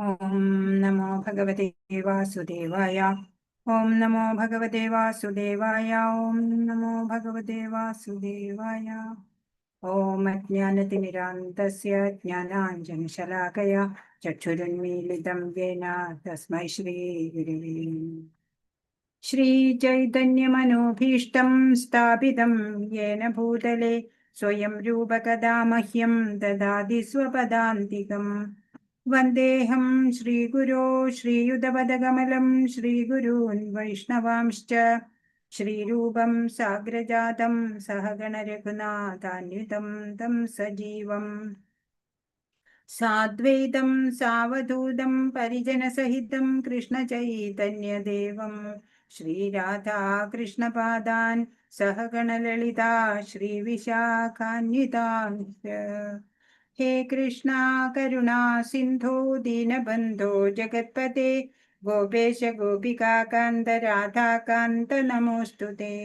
ഓം നമോ ഭഗവതേ വാസുദേവായ. ഓം നമോ ഭഗവതേ വാസുദേവായ. ഓം നമോ ഭഗവതേ വാസുദേവായ. ഓം അജ്ഞാനതിമിരാന്തസ്യ ജ്ഞാനാഞ്ജനശലാകയാ ചക്ഷുരുന്മീലിതം യേന തസ്മൈ ശ്രീഗുരുവേ ശ്രീചൈതന്യമനോഭീഷ്ടം സ്ഥാപിതം യേന ഭൂതലേ സ്വയം രൂപകഥാ മഹ്യം ദദാതി സ്വപദാന്തികം. വന്ദേഹം ശ്രീഗുരോ ശ്രീയുതപദകമലം ശ്രീഗുരൂൻ വൈഷ്ണവാംശ്ച ശ്രീരൂപം സാഗ്രജാതം സഹഗണരഘുനാഥാന്വിതം തം സജീവം സാദ്വൈതം സാവധൂതം പരിജനസഹിതം കൃഷ്ണചൈതന്യദേവം ശ്രീരാധാകൃഷ്ണപാദാൻ സഹഗണലളിതാ ശ്രീവിശാഖാന്വിതാംശ്ച. ഹേ കൃഷ്ണ കരുണാ സിന്ധോ ദീനബന്ധോ ജഗത്പതേ ഗോപേശ ഗോപികാകാന്ത രാധാകാന്ത നമോസ്തുതേ.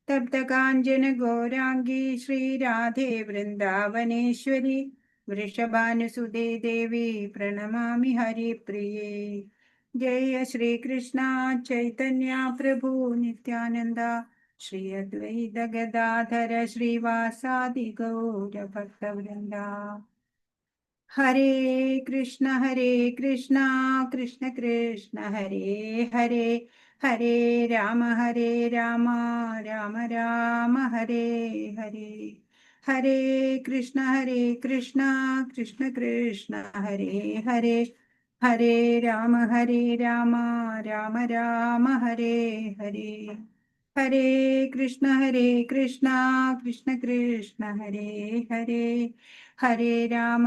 തപ്തകാഞ്ചന ഗൗരാംഗീ ശ്രീരാധേ വൃന്ദാവനേശ്വരി വൃഷഭാനുസുതേ ദേവി പ്രണമാമി ഹരിപ്രിയേ. ജയ ശ്രീകൃഷ്ണ ചൈതന്യ പ്രഭു നിത്യാനന്ദ ശ്രീ അദ്വൈത ഗദാധര ശ്രീവാസാദി ഗൗരഭക്തവൃന്ദ. ഹരേ കൃഷ്ണ കൃഷ്ണ കൃഷ്ണ ഹരേ ഹരേ, ഹരേ രാമ രാമ രാമ ഹരേ ഹരേ. ഹരേ കൃഷ്ണ കൃഷ്ണ കൃഷ്ണ ഹരേ ഹരേ, ഹരേ രാമ രാമ രാമ ഹരേ ഹരേ. ഹരേ കൃഷ്ണ കൃഷ്ണ കൃഷ്ണ ഹരേ ഹരേ, ഹരേ രാമ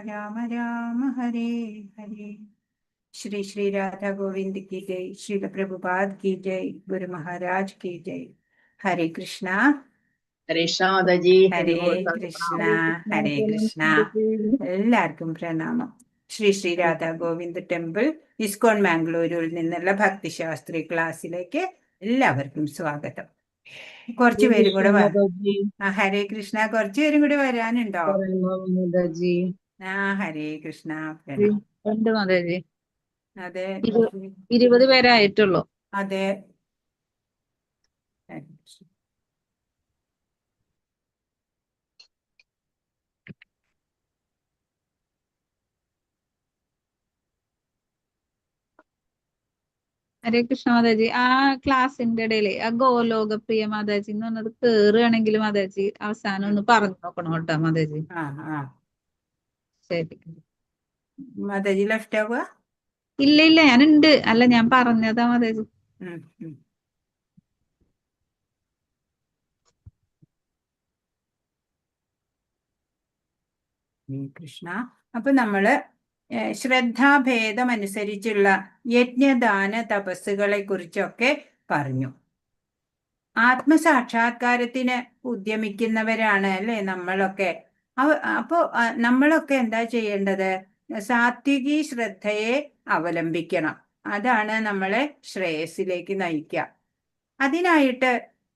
രാമ രാമ ഹരേ ഹരേ. ശ്രീ ശ്രീ രാധാ ഗോവിന്ദ് की जय, श्रील प्रभुपाद की जय, गुरु महाराज की जय. हरे कृष्णा ഹരേ കൃഷ്ണ ഹരേ കൃഷ്ണ ഹരേ കൃഷ്ണ. എല്ലാവർക്കും പ്രണാമം. ശ്രീ ശ്രീ രാധാ ഗോവിന്ദ് ടെമ്പിൾ ഇസ്കോൺ മാംഗ്ലൂരിൽ നിന്നുള്ള ഭക്തിശാസ്ത്രി ക്ലാസ്സിലേക്ക് എല്ലാവർക്കും സ്വാഗതം. കുറച്ചു പേരും കൂടെ ഹരേ കൃഷ്ണ, കുറച്ചു പേരും കൂടി വരാനുണ്ടോ? ഹരേ കൃഷ്ണ. അതെ, 20 പേരായിട്ടുള്ളൂ. അതെ. ഹരേ കൃഷ്ണ മാതാജി. ആ ക്ലാസ്സിന്റെ ഇടയില് ആ ഗോലോകപ്രിയ മാതാജി എന്ന് പറഞ്ഞത് കേറുകയാണെങ്കിൽ മാതാജി അവസാനം ഒന്ന് പറഞ്ഞു നോക്കണം കേട്ടോ മാതാജി. ശരി മാതാജി ലെഫ്റ്റ് ആവുക? ഇല്ല ഞാനുണ്ട്. അല്ല ഞാൻ പറഞ്ഞതാ മാതാജി. കൃഷ്ണ. അപ്പൊ നമ്മള് ശ്രദ്ധാഭേദമനുസരിച്ചുള്ള യജ്ഞദാന തപസ്സുകളെ കുറിച്ചൊക്കെ പറഞ്ഞു. ആത്മസാക്ഷാത്കാരത്തിന് ഉദ്യമിക്കുന്നവരാണ് അല്ലെ നമ്മളൊക്കെ. അപ്പോ നമ്മളൊക്കെ എന്താ ചെയ്യേണ്ടത്? സാത്വികി ശ്രദ്ധയെ അവലംബിക്കണം. അതാണ് നമ്മളെ ശ്രേയസ്സിലേക്ക് നയിക്കുക. അതിനായിട്ട്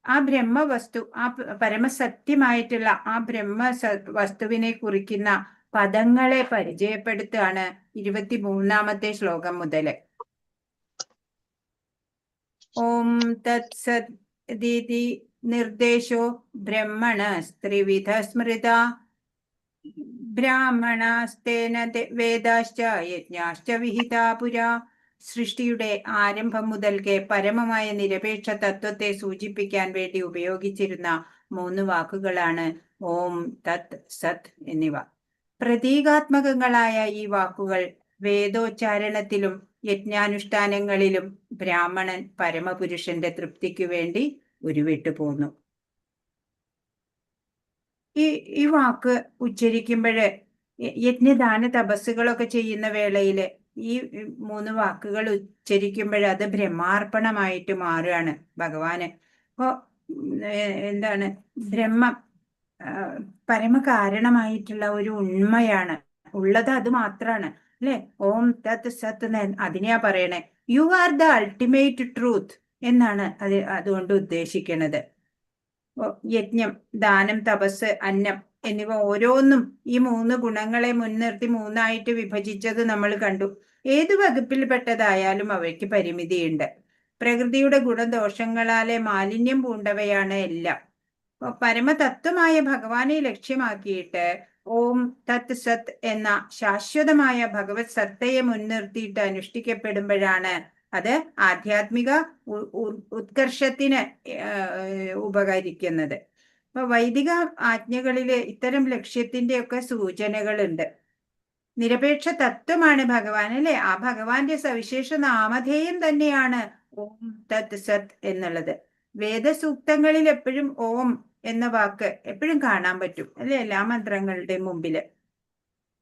ആ ബ്രഹ്മവസ്തു, ആ പരമസത്യമായിട്ടുള്ള ആ വസ്തുവിനെ കുറിക്കുന്ന പദങ്ങളെ പരിചയപ്പെടുത്തുകയാണ് 23ാമത്തെ ശ്ലോകം മുതല്. ഓം തത് സത് ദീതി നിർദ്ദേശോ ബ്രഹ്മണ സ്ത്രിവിധ സ്മൃത ബ്രാഹ്മണാസ്തേന വേദാശ്ച യജ്ഞാശ്ച വിഹിതാ പുരാ. സൃഷ്ടിയുടെ ആരംഭം മുതൽക്കേ പരമമായ നിരപേക്ഷ തത്വത്തെ സൂചിപ്പിക്കാൻ വേണ്ടി ഉപയോഗിച്ചിരുന്ന 3 വാക്കുകളാണ് ഓം, തത്, സത് എന്നിവ. പ്രതീകാത്മകങ്ങളായ ഈ വാക്കുകൾ വേദോച്ചാരണത്തിലും യജ്ഞാനുഷ്ഠാനങ്ങളിലും ബ്രാഹ്മണൻ പരമപുരുഷന്റെ തൃപ്തിക്കു വേണ്ടി ഉരുവിട്ടു പോന്നു. ഈ വാക്ക് ഉച്ചരിക്കുമ്പോഴ് യജ്ഞദാന തപസ്സുകളൊക്കെ ചെയ്യുന്ന വേളയില് ഈ 3 വാക്കുകൾ ഉച്ചരിക്കുമ്പോൾ അത് ബ്രഹ്മാർപ്പണമായിട്ട് മാറുകയാണ് ഭഗവാന്. അപ്പോ എന്താണ് ബ്രഹ്മം പരമകാരണമായിട്ടുള്ള ഒരു ഉണ്മയാണ് ഉള്ളത്. അത് മാത്രാണ് അല്ലെ. ഓം തത് സത് അതിനെയാ പറയണേ. You are the ultimate truth എന്നാണ് അതുകൊണ്ട് ഉദ്ദേശിക്കുന്നത്. യജ്ഞം, ദാനം, തപസ്, അന്നം എന്നിവ ഓരോന്നും ഈ 3 ഗുണങ്ങളെ മുൻനിർത്തി 3ആയിട്ട് വിഭജിച്ചത് നമ്മൾ കണ്ടു. ഏതു വകുപ്പിൽപ്പെട്ടതായാലും അവയ്ക്ക് പരിമിതിയുണ്ട്. പ്രകൃതിയുടെ ഗുണദോഷങ്ങളാലെ മാലിന്യം പൂണ്ടവയാണ് എല്ലാം. പരമതത്വമായ ഭഗവാനെ ലക്ഷ്യമാക്കിയിട്ട് ഓം തത് സത് എന്ന ശാശ്വതമായ ഭഗവത് സത്തയെ മുൻനിർത്തിയിട്ട് അനുഷ്ഠിക്കപ്പെടുമ്പോഴാണ് അത് ആധ്യാത്മിക ഉത്കർഷത്തിന് ഉപകരിക്കുന്നത്. അപ്പൊ വൈദിക ആജ്ഞകളില് ഇത്തരം ലക്ഷ്യത്തിന്റെ ഒക്കെ സൂചനകളുണ്ട്. നിരപേക്ഷ തത്വമാണ് ഭഗവാൻ, അല്ലെ? ആ ഭഗവാന്റെ സവിശേഷ നാമധേയം തന്നെയാണ് ഓം തത് സത് എന്നുള്ളത്. വേദസൂക്തങ്ങളിൽ എപ്പോഴും ഓം എന്ന വാക്ക് എപ്പോഴും കാണാൻ പറ്റും, അല്ലെ? എല്ലാ മന്ത്രങ്ങളുടെയും മുമ്പില്.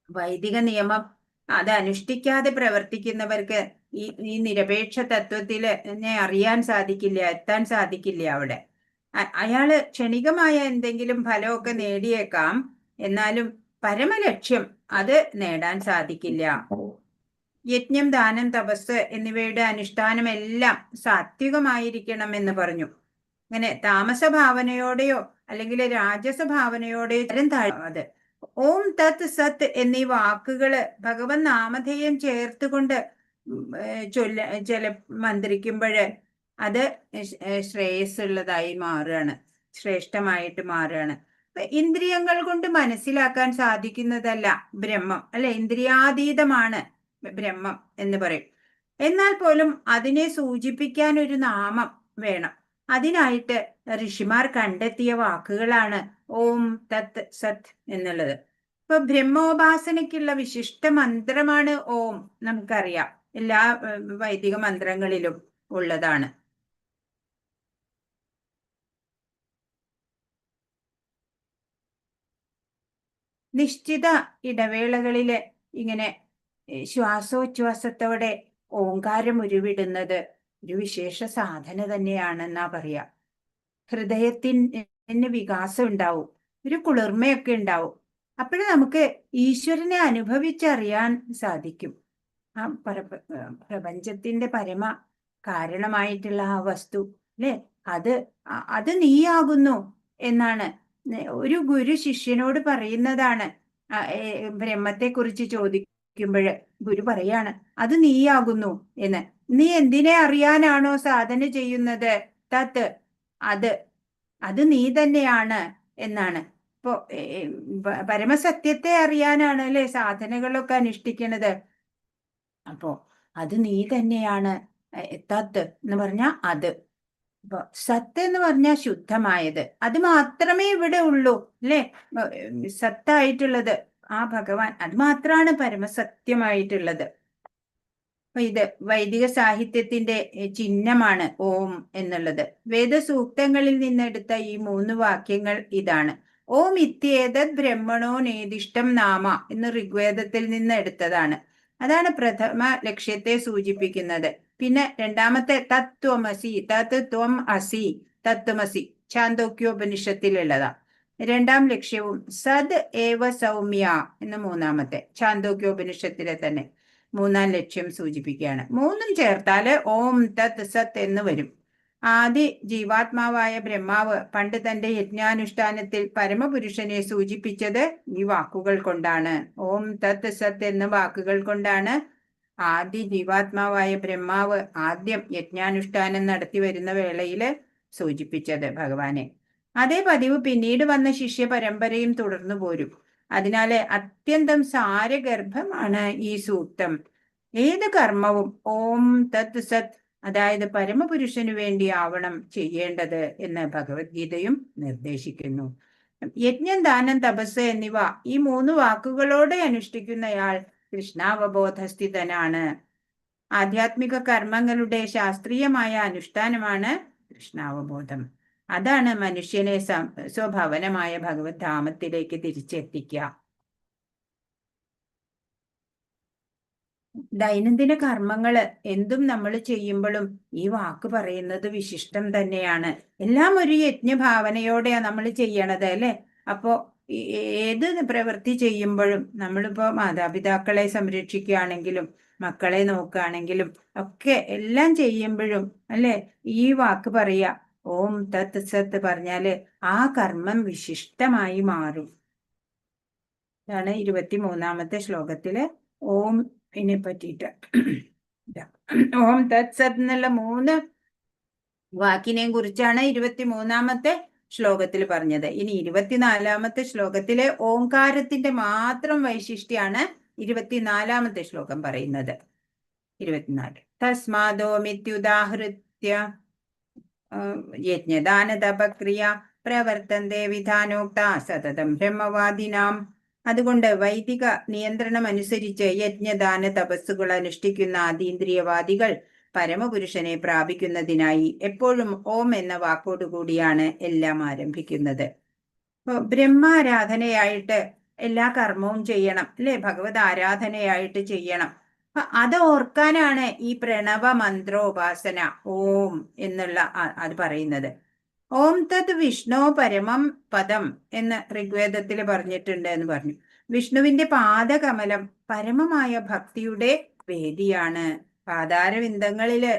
വൈദിക നിയമം അത് അനുഷ്ഠിക്കാതെ പ്രവർത്തിക്കുന്നവർക്ക് ഈ നിരപേക്ഷ തത്വത്തില് അറിയാൻ സാധിക്കില്ല, എത്താൻ സാധിക്കില്ല. അവിടെ അയാള് ക്ഷണികമായ എന്തെങ്കിലും ഫലമൊക്കെ നേടിയേക്കാം, എന്നാലും പരമലക്ഷ്യം അത് നേടാൻ സാധിക്കില്ല. യജ്ഞം, ദാനം, തപസ് എന്നിവയുടെ അനുഷ്ഠാനമെല്ലാം സാത്വികമായിരിക്കണം എന്ന് പറഞ്ഞു. അങ്ങനെ താമസ ഭാവനയോടെയോ അല്ലെങ്കിൽ രാജസ ഭാവനയോടെയോ അത് ഓം തത് സത് എന്നീ വാക്കുകള് ഭഗവത് നാമധേയം ചേർത്തുകൊണ്ട് മന്ത്രിക്കുമ്പോഴ് അത് ശ്രേയസ്സുള്ളതായി മാറുകയാണ്, ശ്രേഷ്ഠമായിട്ട് മാറുകയാണ്. ഇന്ദ്രിയങ്ങൾ കൊണ്ട് മനസ്സിലാക്കാൻ സാധിക്കുന്നതല്ല ബ്രഹ്മം, അല്ലെ? ഇന്ദ്രിയാതീതമാണ് ബ്രഹ്മം എന്ന് പറയും. എന്നാൽ പോലും അതിനെ സൂചിപ്പിക്കാൻ ഒരു നാമം വേണം. അതിനായിട്ട് ഋഷിമാർ കണ്ടെത്തിയ വാക്കുകളാണ് ഓം തത് സത് എന്നുള്ളത്. ഇപ്പൊ ബ്രഹ്മോപാസനയ്ക്കുള്ള വിശിഷ്ട മന്ത്രമാണ് ഓം. നമുക്കറിയാം, എല്ലാ വൈദിക മന്ത്രങ്ങളിലും ഉള്ളതാണ്. നിശ്ചിത ഇടവേളകളില് ഇങ്ങനെ ശ്വാസോച്ഛ്വാസത്തോടെ ഓങ്കാരം ഉരുവിടുന്നത് ഒരു വിശേഷ സാധന തന്നെയാണെന്നാ പറയാ. ഹൃദയത്തിന് വികാസം ഉണ്ടാവും, ഒരു കുളിർമയൊക്കെ ഉണ്ടാവും. അപ്പോഴും നമുക്ക് ഈശ്വരനെ അനുഭവിച്ചറിയാൻ സാധിക്കും. ആ പ്രപഞ്ചത്തിന്റെ പരമ കാരണമായിട്ടുള്ള ആ വസ്തു, അല്ലെ? അത് നീയാകുന്നു എന്നാണ് ഒരു ഗുരു ശിഷ്യനോട് പറയുന്നതാണ്. ബ്രഹ്മത്തെ കുറിച്ച് ചോദിക്കുമ്പോഴ് ഗുരു പറയാണ് അത് നീയാകുന്നു എന്ന്. നീ എന്തിനെ അറിയാനാണോ സാധന ചെയ്യുന്നത്? തത്, അത് നീ തന്നെയാണ് എന്നാണ്. ഇപ്പോ പരമസത്യത്തെ അറിയാനാണ്, അല്ലെ, സാധനകളൊക്കെ അനുഷ്ഠിക്കുന്നത്. അപ്പോ അത് നീ തന്നെയാണ്. തത് എന്ന് പറഞ്ഞാൽ അത്. അപ്പൊ സത്ത് എന്ന് പറഞ്ഞാൽ ശുദ്ധമായത്, അത് മാത്രമേ ഇവിടെ ഉള്ളൂ, അല്ലെ? സത്തായിട്ടുള്ളത് ആ ഭഗവാൻ, അത് മാത്രമാണ് പരമസത്യമായിട്ടുള്ളത്. അപ്പൊ ഇത് വൈദിക സാഹിത്യത്തിന്റെ ചിഹ്നമാണ് ഓം എന്നുള്ളത്. വേദസൂക്തങ്ങളിൽ നിന്നെടുത്ത ഈ 3 വാക്യങ്ങൾ ഇതാണ്. ഓം ഇത്യേതത് ബ്രഹ്മണോ നേദിഷ്ടം നാമ എന്ന് ഋഗ്വേദത്തിൽ നിന്ന് എടുത്തതാണ്. അതാണ് പ്രഥമ ലക്ഷ്യത്തെ സൂചിപ്പിക്കുന്നത്. പിന്നെ രണ്ടാമത്തെ തത്വമസി, തത് ത്വം അസി, തത്വമസി ഛാന്തോക്യോപനിഷത്തിലുള്ളതാ. 2ാം ലക്ഷ്യവും സദ് ഏവ സൗമ്യ എന്ന് 3ാമത്തെ ഛാന്തോക്യോപനിഷത്തിലെ തന്നെ 3ാം ലക്ഷ്യം സൂചിപ്പിക്കുകയാണ്. 3ഉം ചേർത്താല് ഓം തത് സത് എന്ന് വരും. ആദി ജീവാത്മാവായ ബ്രഹ്മാവ് പണ്ട് തന്റെ യജ്ഞാനുഷ്ഠാനത്തിൽ പരമപുരുഷനെ സൂചിപ്പിച്ചത് ഈ വാക്കുകൾ കൊണ്ടാണ്. ഓം തത് സത് എന്ന വാക്കുകൾ കൊണ്ടാണ് ആദി ജീവാത്മാവായ ബ്രഹ്മാവ് ആദ്യം യജ്ഞാനുഷ്ഠാനം നടത്തി വരുന്ന വേളയില് സൂചിപ്പിച്ചത് ഭഗവാനെ. അതേ പതിവ് പിന്നീട് വന്ന ശിഷ്യ പരമ്പരയും തുടർന്നു പോരും. അതിനാല് അത്യന്തം സാരഗർഭമാണ് ഈ സൂക്തം. ഏത് കർമ്മവും ഓം തത് സത്, അതായത് പരമപുരുഷനു വേണ്ടി ആവണം ചെയ്യേണ്ടത് എന്ന് ഭഗവത്ഗീതയും നിർദ്ദേശിക്കുന്നു. യജ്ഞം, ദാനം, തപസ് എന്നിവ ഈ 3 വാക്കുകളോടെ അനുഷ്ഠിക്കുന്നയാൾ കൃഷ്ണാവബോധസ്ഥിതനാണ്. ആധ്യാത്മിക കർമ്മങ്ങളുടെ ശാസ്ത്രീയമായ അനുഷ്ഠാനമാണ് കൃഷ്ണാവബോധം. അതാണ് മനുഷ്യനെ സ്വഭവനമായ ഭഗവത് ധാമത്തിലേക്ക് തിരിച്ചെത്തിക്കുക. ദൈനംദിന കർമ്മങ്ങള് എന്തും നമ്മൾ ചെയ്യുമ്പോഴും ഈ വാക്ക് പറയുന്നത് വിശിഷ്ടം തന്നെയാണ്. എല്ലാം ഒരു യജ്ഞഭാവനയോടെയാണ് നമ്മൾ ചെയ്യണത്, അല്ലെ? അപ്പോ ഏത് പ്രവൃത്തി ചെയ്യുമ്പോഴും നമ്മളിപ്പോ മാതാപിതാക്കളെ സംരക്ഷിക്കുകയാണെങ്കിലും മക്കളെ നോക്കുകയാണെങ്കിലും ഒക്കെ എല്ലാം ചെയ്യുമ്പോഴും, അല്ലെ, ഈ വാക്ക് പറയാ ഓം തത് സത്ത് പറഞ്ഞാല് ആ കർമ്മം വിശിഷ്ടമായി മാറും. ഇതാണ് 23-ാമത്തെ ശ്ലോകത്തില് ഓമിനെ പറ്റിയിട്ട്. ഓം തത് സത് എന്നുള്ള 3 വാക്കിനെയും കുറിച്ചാണ് 23-ാമത്തെ ശ്ലോകത്തിൽ പറഞ്ഞത്. ഇനി 24-ാമത്തെ ശ്ലോകത്തിലെ ഓംകാരത്തിന്റെ മാത്രം വൈശിഷ്ട്യാണ് 24-ാമത്തെ ശ്ലോകം പറയുന്നത്. 24 തസ്മാദോമിത്യുദാഹൃത്യ യജ്ഞദാനതപക്രിയ പ്രവർത്തന്തേ വിധാനോക്ത സതതം ബ്രഹ്മവാദിനാം. അതുകൊണ്ട് വൈദിക നിയന്ത്രണം അനുസരിച്ച് യജ്ഞദാന തപസ്സുകൾ അനുഷ്ഠിക്കുന്ന അതീന്ദ്രിയവാദികൾ പരമപുരുഷനെ പ്രാപിക്കുന്നതിനായി എപ്പോഴും ഓം എന്ന വാക്കോടുകൂടിയാണ് എല്ലാം ആരംഭിക്കുന്നത്. ബ്രഹ്മാരാധനയായിട്ട് എല്ലാ കർമ്മവും ചെയ്യണം അല്ലെ, ഭഗവത് ആരാധനയായിട്ട് ചെയ്യണം. അത് ഓർക്കാനാണ് ഈ പ്രണവ മന്ത്രോപാസന ഓം എന്നുള്ള അത് പറയുന്നത്. ഓം തത് വിഷ്ണു പരമം പദം എന്ന് ഋഗ്വേദത്തിൽ പറഞ്ഞിട്ടുണ്ട് എന്ന് പറഞ്ഞു. വിഷ്ണുവിന്റെ പാദകമലം പരമമായ ഭക്തിയുടെ വേദിയാണ്. പാതാരവിന്ദങ്ങളില്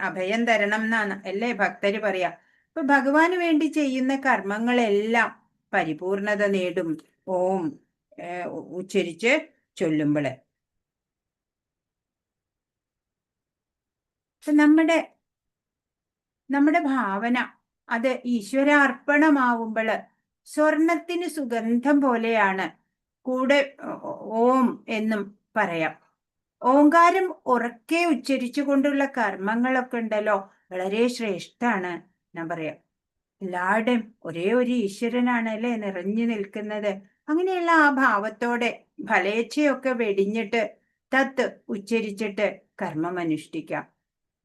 അഭയം തരണം എന്നാണ് അല്ലേ ഭക്തര് പറയാ. അപ്പൊ ഭഗവാന് വേണ്ടി ചെയ്യുന്ന കർമ്മങ്ങളെല്ലാം പരിപൂർണത നേടും ഓം ഉച്ചരിച്ച് ചൊല്ലുമ്പോള്. നമ്മുടെ ഭാവന അത് ഈശ്വരാർപ്പണമാവുമ്പോള് സ്വർണത്തിന് സുഗന്ധം പോലെയാണ്. കൂടെ ഓം എന്നും പറയാം. ഓങ്കാരം ഉറക്കെ ഉച്ചരിച്ചു കൊണ്ടുള്ള കർമ്മങ്ങളൊക്കെ ഉണ്ടല്ലോ, വളരെ ശ്രേഷ്ഠാണ് ഞാൻ പറയാം. എല്ലാവരുടെയും ഒരേ ഒരു ഈശ്വരനാണ് അല്ലെ നിറഞ്ഞു നിൽക്കുന്നത്. അങ്ങനെയുള്ള ആ ഭാവത്തോടെ ഫലേച്ഛയൊക്കെ വെടിഞ്ഞിട്ട് തത്ത് ഉച്ചരിച്ചിട്ട് കർമ്മം അനുഷ്ഠിക്കാം.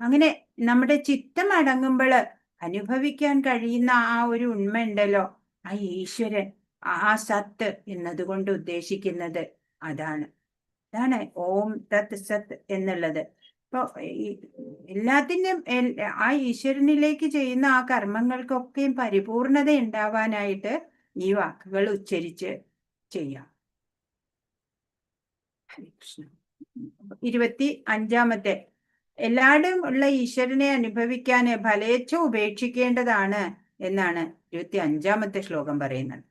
അങ്ങനെ നമ്മുടെ ചിത്തം അടങ്ങുമ്പോൾ അനുഭവിക്കാൻ കഴിയുന്ന ആ ഒരു ഉണ്മ ഉണ്ടല്ലോ, ആ ഈശ്വരൻ, ആ സത്ത് എന്നതുകൊണ്ട് ഉദ്ദേശിക്കുന്നത് അതാണ് ഓം തത് സത് എന്നുള്ളത്. ഇപ്പൊ എല്ലാത്തിൻ്റെയും ആ ഈശ്വരനിലേക്ക് ചെയ്യുന്ന ആ കർമ്മങ്ങൾക്കൊക്കെയും പരിപൂർണത ഉണ്ടാവാനായിട്ട് ഈ വാക്കുകൾ ഉച്ചരിച്ച് ചെയ്യാം. ഹരേ കൃഷ്ണ. 25-ാമത്തെ എല്ലായിടും ഉള്ള ഈശ്വരനെ അനുഭവിക്കാൻ ഫലേച്ഛ ഉപേക്ഷിക്കേണ്ടതാണ് എന്നാണ് 25-ാമത്തെ ശ്ലോകം പറയുന്നത്.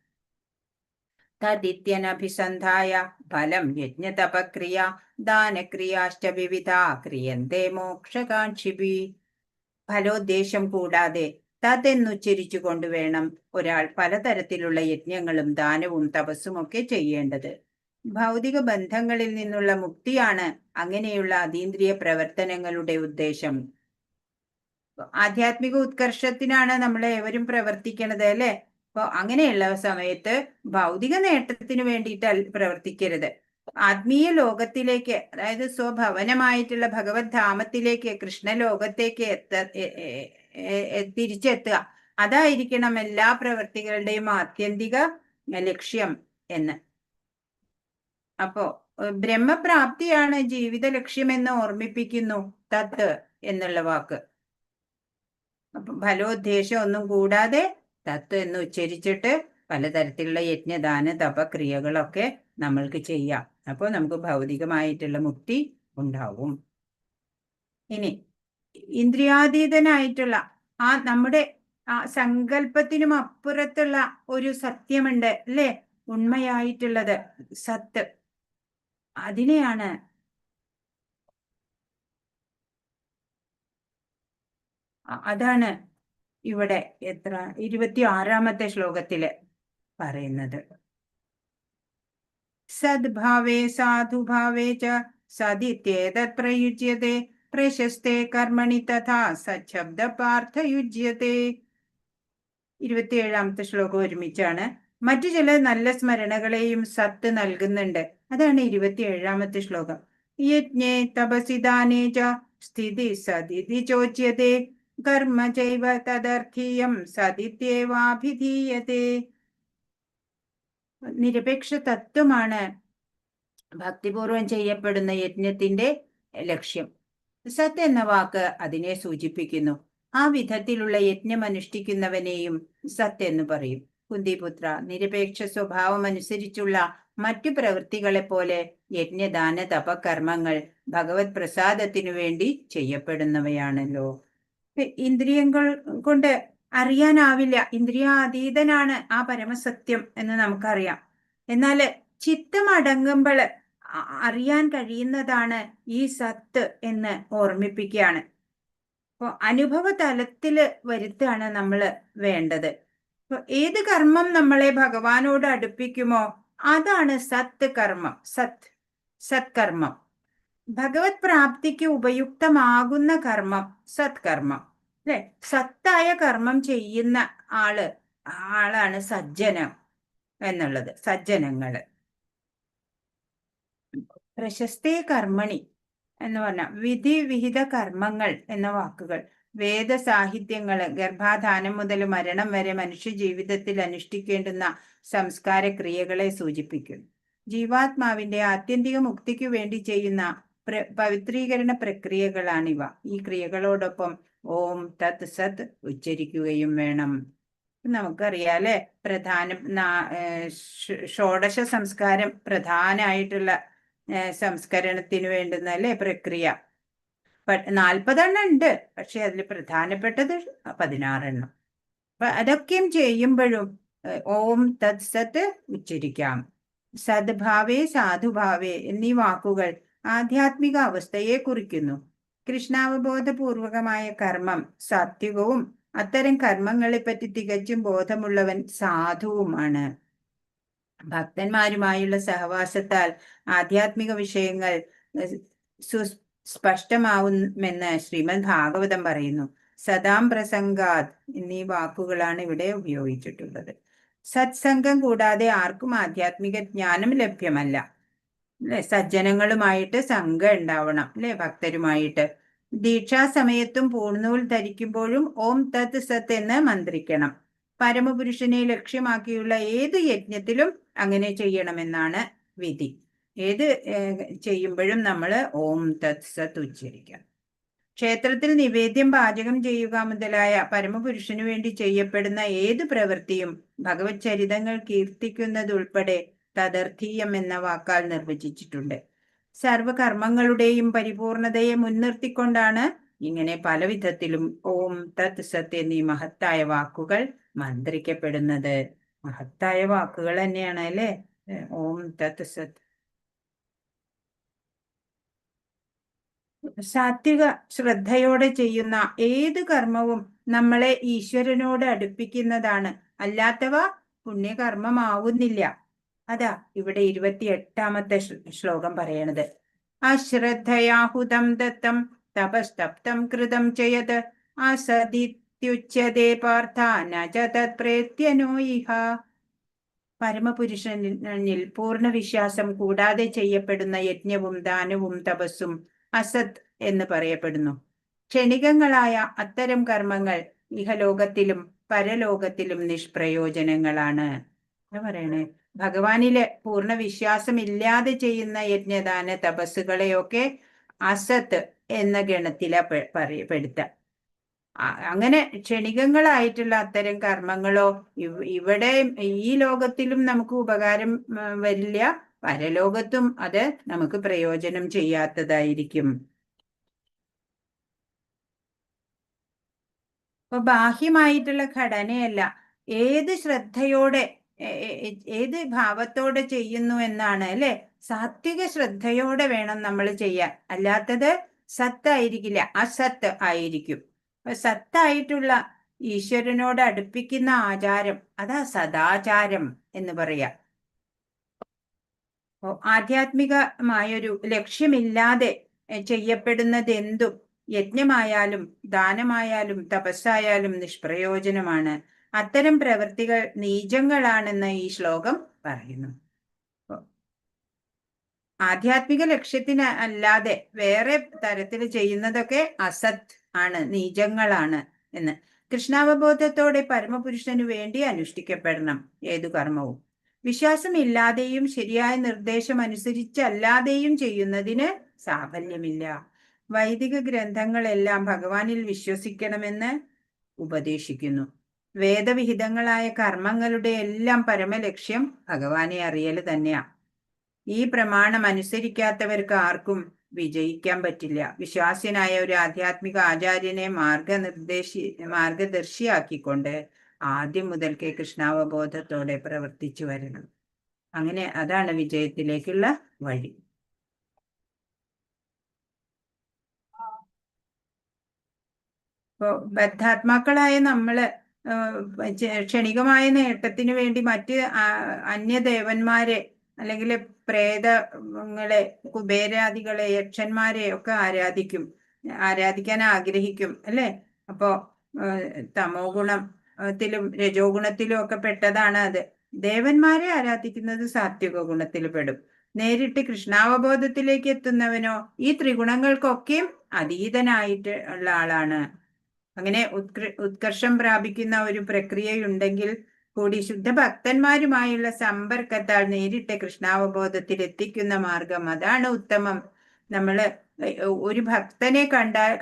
തദിത്യനഭിസന്ധായ ഫലം യജ്ഞതപക്രിയ ദാനക്രിയാശ്ച വിവിധ ക്രിയന്തേ മോക്ഷകാംക്ഷിഭി. ഫലോദ്ദേശം കൂടാതെ തതെന്നുച്ചരിച്ചു കൊണ്ടുവേണം ഒരാൾ പലതരത്തിലുള്ള യജ്ഞങ്ങളും ദാനവും തപസ്സും ഒക്കെ ചെയ്യേണ്ടത്. ഭൗതിക ബന്ധങ്ങളിൽ നിന്നുള്ള മുക്തിയാണ് അങ്ങനെയുള്ള അതീന്ദ്രിയ പ്രവർത്തനങ്ങളുടെ ഉദ്ദേശം. ആധ്യാത്മിക ഉത്കർഷത്തിനാണ് നമ്മൾ ഏവരും പ്രവർത്തിക്കണത് അല്ലെ. അപ്പൊ അങ്ങനെയുള്ള സമയത്ത് ഭൗതിക നേട്ടത്തിന് വേണ്ടിയിട്ട് പ്രവർത്തിക്കരുത്. ആത്മീയ ലോകത്തിലേക്ക്, അതായത് സ്വഭവനമായിട്ടുള്ള ഭഗവത് ധാമത്തിലേക്ക്, കൃഷ്ണലോകത്തേക്ക് തിരിച്ചെത്തുക, അതായിരിക്കണം എല്ലാ പ്രവർത്തികളുടെയും ആത്യന്തിക ലക്ഷ്യം എന്ന്. അപ്പോ ബ്രഹ്മപ്രാപ്തിയാണ് ജീവിത ലക്ഷ്യമെന്ന് ഓർമ്മിപ്പിക്കുന്നു തത്ത് എന്നുള്ള വാക്ക്. അപ്പൊ ഫലോദ്ദേശം ഒന്നും കൂടാതെ തത്ത് എന്ന് ഉച്ചരിച്ചിട്ട് പലതരത്തിലുള്ള യജ്ഞദാന തപക്രിയകളൊക്കെ നമ്മൾക്ക് ചെയ്യാം. അപ്പോൾ നമുക്ക് ഭൗതികമായിട്ടുള്ള മുക്തി ഉണ്ടാവും. ഇനി ഇന്ദ്രിയാതീതനായിട്ടുള്ള ആ നമ്മുടെ ആ സങ്കല്പത്തിനും അപ്പുറത്തുള്ള ഒരു സത്യമുണ്ട് അല്ലേ, ഉണ്മയായിട്ടുള്ളത് സത്ത്. അതിനെയാണ് അതാണ് ഇവിടെ 26-ാമത്തെ ശ്ലോകത്തില് പറയുന്നത്. സദ്ഭാവേ സാധുഭാവേ ച സദിത്യേതത് പ്രയുജ്യത്തെ പ്രശസ്തേ കർമ്മണി തഥാ സച്ഛബ്ദ പാർത്ഥയുജ്യത്തെ. 27-ാമത്തെ ശ്ലോകം ഒരുമിച്ചാണ്. മറ്റു ചില നല്ല സ്മരണകളെയും സത്ത് നൽകുന്നുണ്ട്. അതാണ് 27-ാമത്തെ ശ്ലോകം. യജ്ഞേ തപസി ദാനേ ച സ്ഥിതി സദിതി ചോച്യത്തെ കർമ്മ ചൈവ തദർത്ഥീയം സദിത്യേവാഭിധീയത്തെ. നിരപേക്ഷ തത്വമാണ് ഭക്തിപൂർവം ചെയ്യപ്പെടുന്ന യജ്ഞത്തിന്റെ ലക്ഷ്യം. സത്ത് എന്ന വാക്ക് അതിനെ സൂചിപ്പിക്കുന്നു. ആ വിധത്തിലുള്ള യജ്ഞം അനുഷ്ഠിക്കുന്നവനെയും സത്ത് എന്ന് പറയും. കുന്തിപുത്ര, നിരപേക്ഷ സ്വഭാവം അനുസരിച്ചുള്ള മറ്റു പ്രവൃത്തികളെ പോലെ യജ്ഞദാന തപകർമ്മങ്ങൾ ഭഗവത് പ്രസാദത്തിനു വേണ്ടി ചെയ്യപ്പെടുന്നവയാണല്ലോ. ഇന്ദ്രിയങ്ങൾ കൊണ്ട് അറിയാനാവില്ല, ഇന്ദ്രിയാതീതനാണ് ആ പരമസത്യം എന്ന് നമുക്കറിയാം. എന്നാൽ ചിത്തം അടങ്ങുമ്പോൾ അറിയാൻ കഴിയുന്നതാണ് ഈ സത്ത് എന്ന് ഓർമ്മിപ്പിക്കുകയാണ്. അപ്പോൾ അനുഭവ തലത്തിൽ വരുത്തുകയാണ് നമ്മൾ വേണ്ടത്. അപ്പൊ ഏത് കർമ്മം നമ്മളെ ഭഗവാനോട് അടുപ്പിക്കുമോ അതാണ് സത്ത് കർമ്മം. സത്കർമ്മം. ഭഗവത് പ്രാപ്തിക്ക് ഉപയുക്തമാകുന്ന കർമ്മം സത്കർമ്മം. അല്ലെ? സത്തായ കർമ്മം ചെയ്യുന്ന ആളാണ് സജ്ജനം എന്നുള്ളത്. സജ്ജനങ്ങള്. പ്രശസ്തേ കർമ്മണി എന്ന് പറഞ്ഞാൽ വിധി വിഹിത കർമ്മങ്ങൾ എന്ന വാക്കുകൾ വേദസാഹിത്യങ്ങള് ഗർഭാധാനം മുതൽ മരണം വരെ മനുഷ്യ ജീവിതത്തിൽ അനുഷ്ഠിക്കേണ്ടുന്ന സംസ്കാര ക്രിയകളെ സൂചിപ്പിക്കുന്നു. ജീവാത്മാവിന്റെ ആത്യന്തിക മുക്തിക്കു വേണ്ടി ചെയ്യുന്ന പവിത്രീകരണ പ്രക്രിയകളാണിവ. ഈ ക്രിയകളോടൊപ്പം ഓം തത് സത് ഉച്ചരിക്കുകയും വേണം. നമുക്കറിയാലേ, ഷോഡശ സംസ്കാരം പ്രധാനമായിട്ടുള്ള സംസ്കരണത്തിന് വേണ്ടുന്ന അല്ലേ പ്രക്രിയ. 40 എണ്ണം ഉണ്ട്, പക്ഷെ അതിൽ പ്രധാനപ്പെട്ടത് 16 എണ്ണം. അപ്പൊ അതൊക്കെയും ചെയ്യുമ്പോഴും ഓം തത് സത് ഉച്ചരിക്കാം. സദ്ഭാവേ സാധുഭാവേ എന്നീ വാക്കുകൾ ആധ്യാത്മിക അവസ്ഥയെ കുറിക്കുന്നു. കൃഷ്ണാവബോധപൂർവകമായ കർമ്മം സാത്വികവും അത്തരം കർമ്മങ്ങളെപ്പറ്റി തികച്ചും ബോധമുള്ളവൻ സാധുവുമാണ്. ഭക്തന്മാരുമായുള്ള സഹവാസത്താൽ ആധ്യാത്മിക വിഷയങ്ങൾ സ്പഷ്ടമാവുമെന്ന് ശ്രീമദ് ഭാഗവതം പറയുന്നു. സദാം പ്രസംഗാത് എന്നീ വാക്കുകളാണ് ഇവിടെ ഉപയോഗിച്ചിട്ടുള്ളത്. സത്സംഗം കൂടാതെ ആർക്കും ആധ്യാത്മിക ജ്ഞാനം ലഭ്യമല്ല. അല്ലെ? സജ്ജനങ്ങളുമായിട്ട് സംഘം ഉണ്ടാവണം, അല്ലെ? ഭക്തരുമായിട്ട്. ദീക്ഷാസമയത്തും പൂർണ്ണൂൽ ധരിക്കുമ്പോഴും ഓം തത് സത് എന്ന് മന്ത്രിക്കണം. പരമപുരുഷനെ ലക്ഷ്യമാക്കിയുള്ള ഏത് യജ്ഞത്തിലും അങ്ങനെ ചെയ്യണമെന്നാണ് വിധി. ഏത് ചെയ്യുമ്പോഴും നമ്മൾ ഓം തത് സത് ഉച്ചരിക്കാം. ക്ഷേത്രത്തിൽ നിവേദ്യം പാചകം ചെയ്യുക മുതലായ പരമപുരുഷനു വേണ്ടി ചെയ്യപ്പെടുന്ന ഏത് പ്രവൃത്തിയും ഭഗവത് ചരിതങ്ങൾ കീർത്തിക്കുന്നതുൾപ്പെടെ തദർത്ഥീയം എന്ന വാക്കാൽ നിർവചിച്ചിട്ടുണ്ട്. സർവകർമ്മങ്ങളുടെയും പരിപൂർണതയെ മുൻനിർത്തിക്കൊണ്ടാണ് ഇങ്ങനെ പല വിധത്തിലും ഓം തത് സത് എന്നീ മഹത്തായ വാക്കുകൾ മന്ത്രിക്കപ്പെടുന്നത്. മഹത്തായ വാക്കുകൾ തന്നെയാണ് അല്ലെ ഓം തത് സത്. സാത്വിക ശ്രദ്ധയോടെ ചെയ്യുന്ന ഏത് കർമ്മവും നമ്മളെ ഈശ്വരനോട് അടുപ്പിക്കുന്നതാണ്. അല്ലാത്തവ പുണ്യകർമ്മമാവുന്നില്ല. അതാ ഇവിടെ 28ാമത്തെ ശ്ലോകം പറയണത്. അശ്രദ്ധയാഹുതം ദത്തം തപസ്തപ്തം കൃതം ചെയ്യത് അസദിത്യുച്യതേ പാർത്ഥ ന ച തത് പ്രേത്യനോ ഇഹ. പരമപുരുഷനിൽ പൂർണ്ണ വിശ്വാസം കൂടാതെ ചെയ്യപ്പെടുന്ന യജ്ഞവും ദാനവും തപസ്സും അസത് എന്ന് പറയപ്പെടുന്നു. ക്ഷണികങ്ങളായ അത്തരം കർമ്മങ്ങൾ ഇഹലോകത്തിലും പരലോകത്തിലും നിഷ്പ്രയോജനങ്ങളാണ്. എന്താ പറയണേ? ഭഗവാനിലെ പൂർണ്ണ വിശ്വാസമില്ലാതെ ചെയ്യുന്ന യജ്ഞദാന തപസ്സുകളെയൊക്കെ അസത്ത് എന്ന ഗണത്തില പെടുത്താം. അങ്ങനെ ക്ഷണികങ്ങളായിട്ടുള്ള അത്തരം കർമ്മങ്ങളോ ഇവിടെ ഈ ലോകത്തിലും നമുക്ക് ഉപകാരം വരില്ല, പരലോകത്തും അത് നമുക്ക് പ്രയോജനം ചെയ്യാത്തതായിരിക്കും. അപ്പൊ ബാഹ്യമായിട്ടുള്ള ഘടനയല്ല, ഏത് ശ്രദ്ധയോടെ ഏത് ഭാവത്തോടെ ചെയ്യുന്നു എന്നാണ് അല്ലെ. സാത്വിക ശ്രദ്ധയോടെ വേണം നമ്മൾ ചെയ്യാൻ, അല്ലാത്തത് സത്തായിരിക്കില്ല, അസത്ത് ആയിരിക്കും. സത്തായിട്ടുള്ള ഈശ്വരനോട് അടുപ്പിക്കുന്ന ആചാരം അതാ സദാചാരം എന്ന് പറയാം. ആധ്യാത്മികമായൊരു ലക്ഷ്യമില്ലാതെ ചെയ്യപ്പെടുന്നത് എന്തും യജ്ഞമായാലും ദാനമായാലും തപസ്സായാലും നിഷ്പ്രയോജനമാണ്. അത്തരം പ്രവൃത്തികൾ നീചങ്ങളാണെന്ന് ഈ ശ്ലോകം പറയുന്നു. ആധ്യാത്മിക ലക്ഷ്യത്തിന് അല്ലാതെ വേറെ തരത്തിൽ ചെയ്യുന്നതൊക്കെ അസത് ആണ്, നീചങ്ങളാണ് എന്ന്. കൃഷ്ണാവബോധത്തോടെ പരമപുരുഷനു വേണ്ടി അനുഷ്ഠിക്കപ്പെടണം ഏതു കർമ്മവും. വിശ്വാസമില്ലാതെയും ശരിയായ നിർദ്ദേശം അനുസരിച്ചല്ലാതെയും ചെയ്യുന്നതിന് സാഫല്യമില്ല. വൈദിക ഗ്രന്ഥങ്ങളെല്ലാം ഭഗവാനിൽ വിശ്വസിക്കണമെന്ന് ഉപദേശിക്കുന്നു. വേദവിഹിതങ്ങളായ കർമ്മങ്ങളുടെ എല്ലാം പരമലക്ഷ്യം ഭഗവാനെ അറിയൽ തന്നെയാ. ഈ പ്രമാണം അനുസരിക്കാത്തവർക്ക് ആർക്കും പറ്റില്ല. വിശ്വാസ്യനായ ഒരു ആധ്യാത്മിക ആചാര്യനെ മാർഗദർശിയാക്കിക്കൊണ്ട് ആദ്യം മുതൽക്കേ കൃഷ്ണാവബോധത്തോടെ പ്രവർത്തിച്ചു വരണം. അങ്ങനെ അതാണ് വിജയത്തിലേക്കുള്ള വഴി. ഇപ്പോ ബദ്ധാത്മാക്കളായ നമ്മള് ക്ഷണികമായ നേട്ടത്തിന് വേണ്ടി മറ്റ് അന്യദേവന്മാരെ അല്ലെങ്കിൽ പ്രേതങ്ങളെ, കുബേരാദികളെ, യക്ഷന്മാരെ ഒക്കെ ആരാധിക്കാൻ ആഗ്രഹിക്കും അല്ലേ? അപ്പോ തമോ ഗുണത്തിലും രജോ ഗുണത്തിലും ഒക്കെ പെട്ടതാണ് അത്. ദേവന്മാരെ ആരാധിക്കുന്നത് സാത്വിക ഗുണത്തിൽ പെടും. നേരിട്ട് കൃഷ്ണാവബോധത്തിലേക്ക് എത്തുന്നവനോ ഈ ത്രിഗുണങ്ങൾക്കൊക്കെയും അതീതനായിട്ട് ഉള്ള ആളാണ്. അങ്ങനെ ഉത്കർഷം പ്രാപിക്കുന്ന ഒരു പ്രക്രിയയുണ്ടെങ്കിൽ കൂടി ശുദ്ധഭക്തന്മാരുമായുള്ള സമ്പർക്കത്താൽ നേരിട്ട് കൃഷ്ണാവബോധത്തിൽ എത്തിക്കുന്ന മാർഗം അതാണ് ഉത്തമം. നമ്മള് ഒരു ഭക്തനെ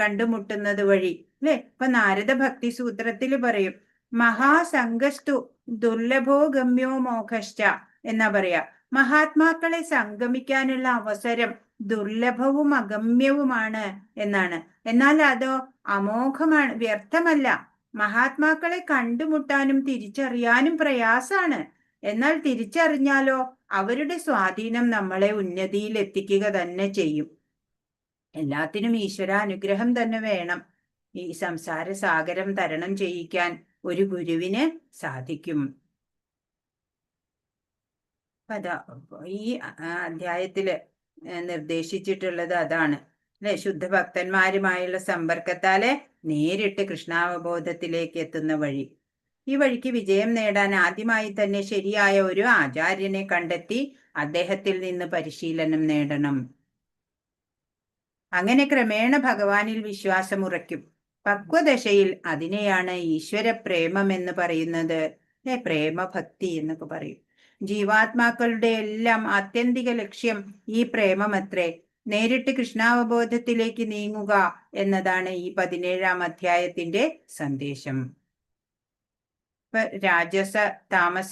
കണ്ടുമുട്ടുന്നത് വഴി അല്ലെ? ഇപ്പൊ നാരദ ഭക്തി സൂത്രത്തിൽ പറയും, മഹാസംഗസ്തു ദുർലഭോ ഗമ്യോ മോക്ഷ എന്നാ പറയാ. മഹാത്മാക്കളെ സംഗമിക്കാനുള്ള അവസരം ദുർലഭവും അഗമ്യവുമാണ് എന്നാണ്. എന്നാൽ അതോ അമോഘമാണ്, വ്യർത്ഥമല്ല. മഹാത്മാക്കളെ കണ്ടുമുട്ടാനും തിരിച്ചറിയാനും പ്രയാസാണ്. എന്നാൽ തിരിച്ചറിഞ്ഞാലോ അവരുടെ സ്വാധീനം നമ്മളെ ഉന്നതിയിൽ എത്തിക്കുക തന്നെ ചെയ്യും. എല്ലാത്തിനും ഈശ്വരാനുഗ്രഹം തന്നെ വേണം. ഈ സംസാര സാഗരം തരണം ചെയ്യിക്കാൻ ഒരു ഗുരുവിന് സാധിക്കും. അതാ ഈ അധ്യായത്തില് നിർദ്ദേശിച്ചിട്ടുള്ളത് അതാണ് അല്ലെ? ശുദ്ധഭക്തന്മാരുമായുള്ള സമ്പർക്കത്താലെ നേരിട്ട് കൃഷ്ണാവബോധത്തിലേക്ക് എത്തുന്ന വഴി. ഈ വഴിക്ക് വിജയം നേടാൻ ആദ്യമായി തന്നെ ശരിയായ ഒരു ആചാര്യനെ കണ്ടെത്തി അദ്ദേഹത്തിൽ നിന്ന് പരിശീലനം നേടണം. അങ്ങനെ ക്രമേണ ഭഗവാനിൽ വിശ്വാസമുറയ്ക്കും. പക്വദശയിൽ അതിനെയാണ് ഈശ്വര പ്രേമം എന്ന് പറയുന്നത്. പ്രേമഭക്തി എന്നൊക്കെ പറയും. ജീവാത്മാക്കളുടെ എല്ലാം ആത്യന്തിക ലക്ഷ്യം ഈ പ്രേമമത്രേ. നേരിട്ട് കൃഷ്ണാവബോധത്തിലേക്ക് നീങ്ങുക എന്നതാണ് ഈ 17-ാം അധ്യായത്തിന്റെ സന്ദേശം. ഇപ്പൊ രാജസ താമസ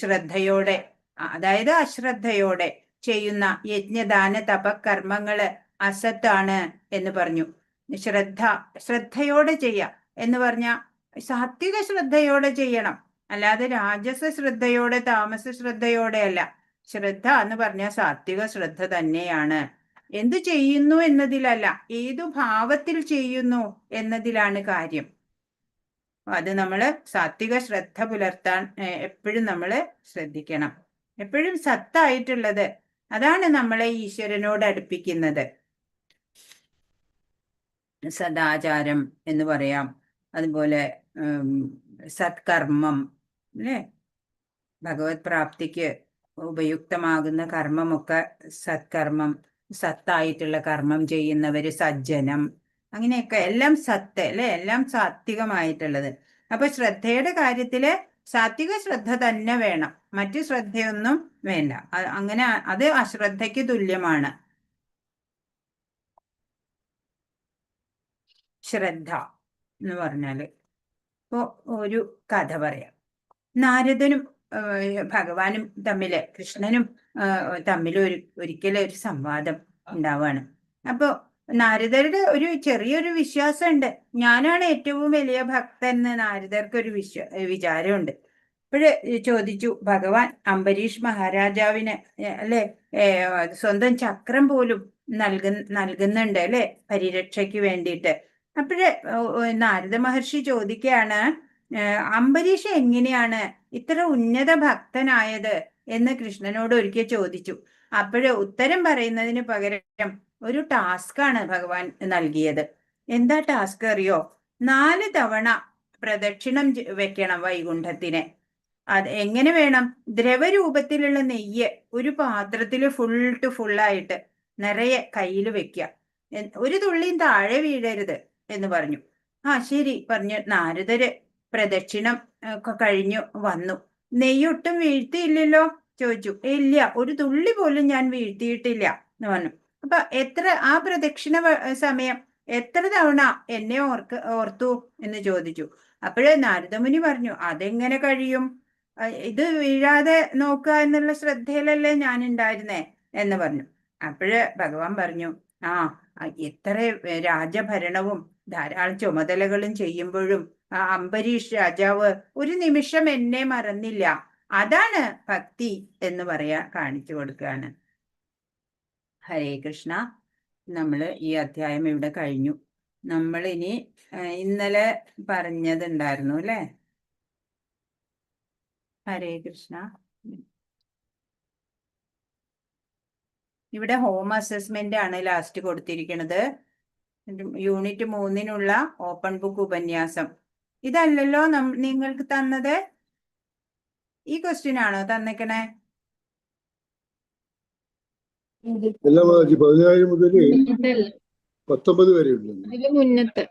ശ്രദ്ധയോടെ, അതായത് അശ്രദ്ധയോടെ ചെയ്യുന്ന യജ്ഞദാന തപകർമ്മങ്ങള് അസത്താണ് എന്ന് പറഞ്ഞു. ശ്രദ്ധയോടെ ചെയ്യാം എന്ന് പറഞ്ഞ സാത്വിക ശ്രദ്ധയോടെ ചെയ്യണം, അല്ലാതെ രാജസ ശ്രദ്ധയോടെ താമസ ശ്രദ്ധയോടെ അല്ല. ശ്രദ്ധ എന്ന് പറഞ്ഞാൽ സാത്വിക ശ്രദ്ധ തന്നെയാണ്. എന്തു ചെയ്യുന്നു എന്നതിലല്ല, ഏതു ഭാവത്തിൽ ചെയ്യുന്നു എന്നതിലാണ് കാര്യം. അത് നമ്മള് സാത്വിക ശ്രദ്ധ പുലർത്താൻ എപ്പോഴും നമ്മള് ശ്രദ്ധിക്കണം. എപ്പോഴും സത്തായിട്ടുള്ളത് അതാണ് നമ്മളെ ഈശ്വരനോട് അടുപ്പിക്കുന്നത്. സദാചാരം എന്ന് പറയാം, അതുപോലെ സത്കർമ്മം അല്ലേ? ഭഗവത് പ്രാപ്തിക്ക് ഉപയുക്തമാകുന്ന കർമ്മമൊക്കെ സത്കർമ്മം, സത്തായിട്ടുള്ള കർമ്മം ചെയ്യുന്നവര് സജ്ജനം, അങ്ങനെയൊക്കെ എല്ലാം സത്ത് അല്ലെ? എല്ലാം സാത്വികമായിട്ടുള്ളത്. അപ്പൊ ശ്രദ്ധയുടെ കാര്യത്തില് സാത്വിക ശ്രദ്ധ തന്നെ വേണം, മറ്റു ശ്രദ്ധയൊന്നും വേണ്ട. അങ്ങനെ അത് അശ്രദ്ധയ്ക്ക് തുല്യമാണ്. ശ്രദ്ധ എന്ന് പറഞ്ഞാല് ഇപ്പോ ഒരു കഥ പറയാം. നാരദനും ഭഗവാനും തമ്മില്, കൃഷ്ണനും തമ്മിൽ ഒരിക്കലും ഒരു സംവാദം ഉണ്ടാവുകയാണ്. അപ്പോ നാരദരുടെ ഒരു ചെറിയൊരു വിശ്വാസമുണ്ട്. ഞാനാണ് ഏറ്റവും വലിയ ഭക്തൻ എന്ന് നാരദർക്ക് ഒരു വിചാരമുണ്ട്. അപ്പോഴ് ചോദിച്ചു ഭഗവാൻ, അംബരീഷ് മഹാരാജാവിന് അല്ലെ സ്വന്തം ചക്രം പോലും നൽകുന്നുണ്ട് അല്ലെ പരിരക്ഷയ്ക്ക് വേണ്ടിയിട്ട്. അപ്പോഴ് നാരദ മഹർഷി ചോദിക്കുകയാണ്, അംബരീഷ് എങ്ങനെയാണ് ഇത്ര ഉന്നത ഭക്തനായത് എന്ന് കൃഷ്ണനോട് ഒരിക്കൽ ചോദിച്ചു. അപ്പോഴ് ഉത്തരം പറയുന്നതിന് പകരം ഒരു ടാസ്കാണ് ഭഗവാൻ നൽകിയത്. എന്താ ടാസ്ക് അറിയോ? 4 തവണ പ്രദക്ഷിണം വെക്കണം വൈകുണ്ഠത്തിന്. അത് എങ്ങനെ വേണം? ദ്രവരൂപത്തിലുള്ള നെയ്യ് ഒരു പാത്രത്തിൽ ഫുള്ളായിട്ട് നിറയെ കയ്യിൽ വെക്കുക, ഒരു തുള്ളിയും താഴെ വീഴരുത് എന്ന് പറഞ്ഞു. ശരി പറഞ്ഞു. നാരദര് പ്രദക്ഷിണം ഒക്കെ കഴിഞ്ഞു വന്നു. നെയ്യൊട്ടും വീഴ്ത്തിയില്ലല്ലോ ചോദിച്ചു. ഇല്ല, ഒരു തുള്ളി പോലും ഞാൻ വീഴ്ത്തിയിട്ടില്ല എന്ന് പറഞ്ഞു. അപ്പൊ ആ പ്രദക്ഷിണ സമയം എത്ര തവണ എന്നെ ഓർത്തു എന്ന് ചോദിച്ചു. അപ്പോഴേ നാരദമുനി പറഞ്ഞു, അതെങ്ങനെ കഴിയും? ഇത് വീഴാതെ നോക്കുക എന്നുള്ള ശ്രദ്ധയിലല്ലേ ഞാൻ ഉണ്ടായിരുന്നേ എന്ന് പറഞ്ഞു. അപ്പോഴ് ഭഗവാൻ പറഞ്ഞു, എത്ര രാജഭരണവും ധാരാളം ചുമതലകളും ചെയ്യുമ്പോഴും അംബരീഷ് രാജാവ് ഒരു നിമിഷം എന്നെ മറന്നില്ല. അതാണ് ഭക്തി എന്ന് കാണിച്ചു കൊടുക്കുകയാണ്. ഹരേ കൃഷ്ണ. നമ്മൾ ഈ അധ്യായം ഇവിടെ കഴിഞ്ഞു. നമ്മൾ ഇനി ഇന്നലെ പറഞ്ഞതുണ്ടായിരുന്നു അല്ലേ? ഹരേ കൃഷ്ണ. ഇവിടെ ഹോം അസസ്മെന്റ് ആണ് ലാസ്റ്റ് കൊടുത്തിരിക്കുന്നത്. യൂണിറ്റ് 3-നുള്ള ഓപ്പൺ ബുക്ക് ഉപന്യാസം. ഇതല്ലല്ലോ നിങ്ങൾക്ക് തന്നത്? ഈ ക്വസ്റ്റ്യൻ ആണോ തന്നേക്കണേ? എല്ലാം 17 മുതൽ 19 വരെ ഉണ്ട്. മുന്നത്തെ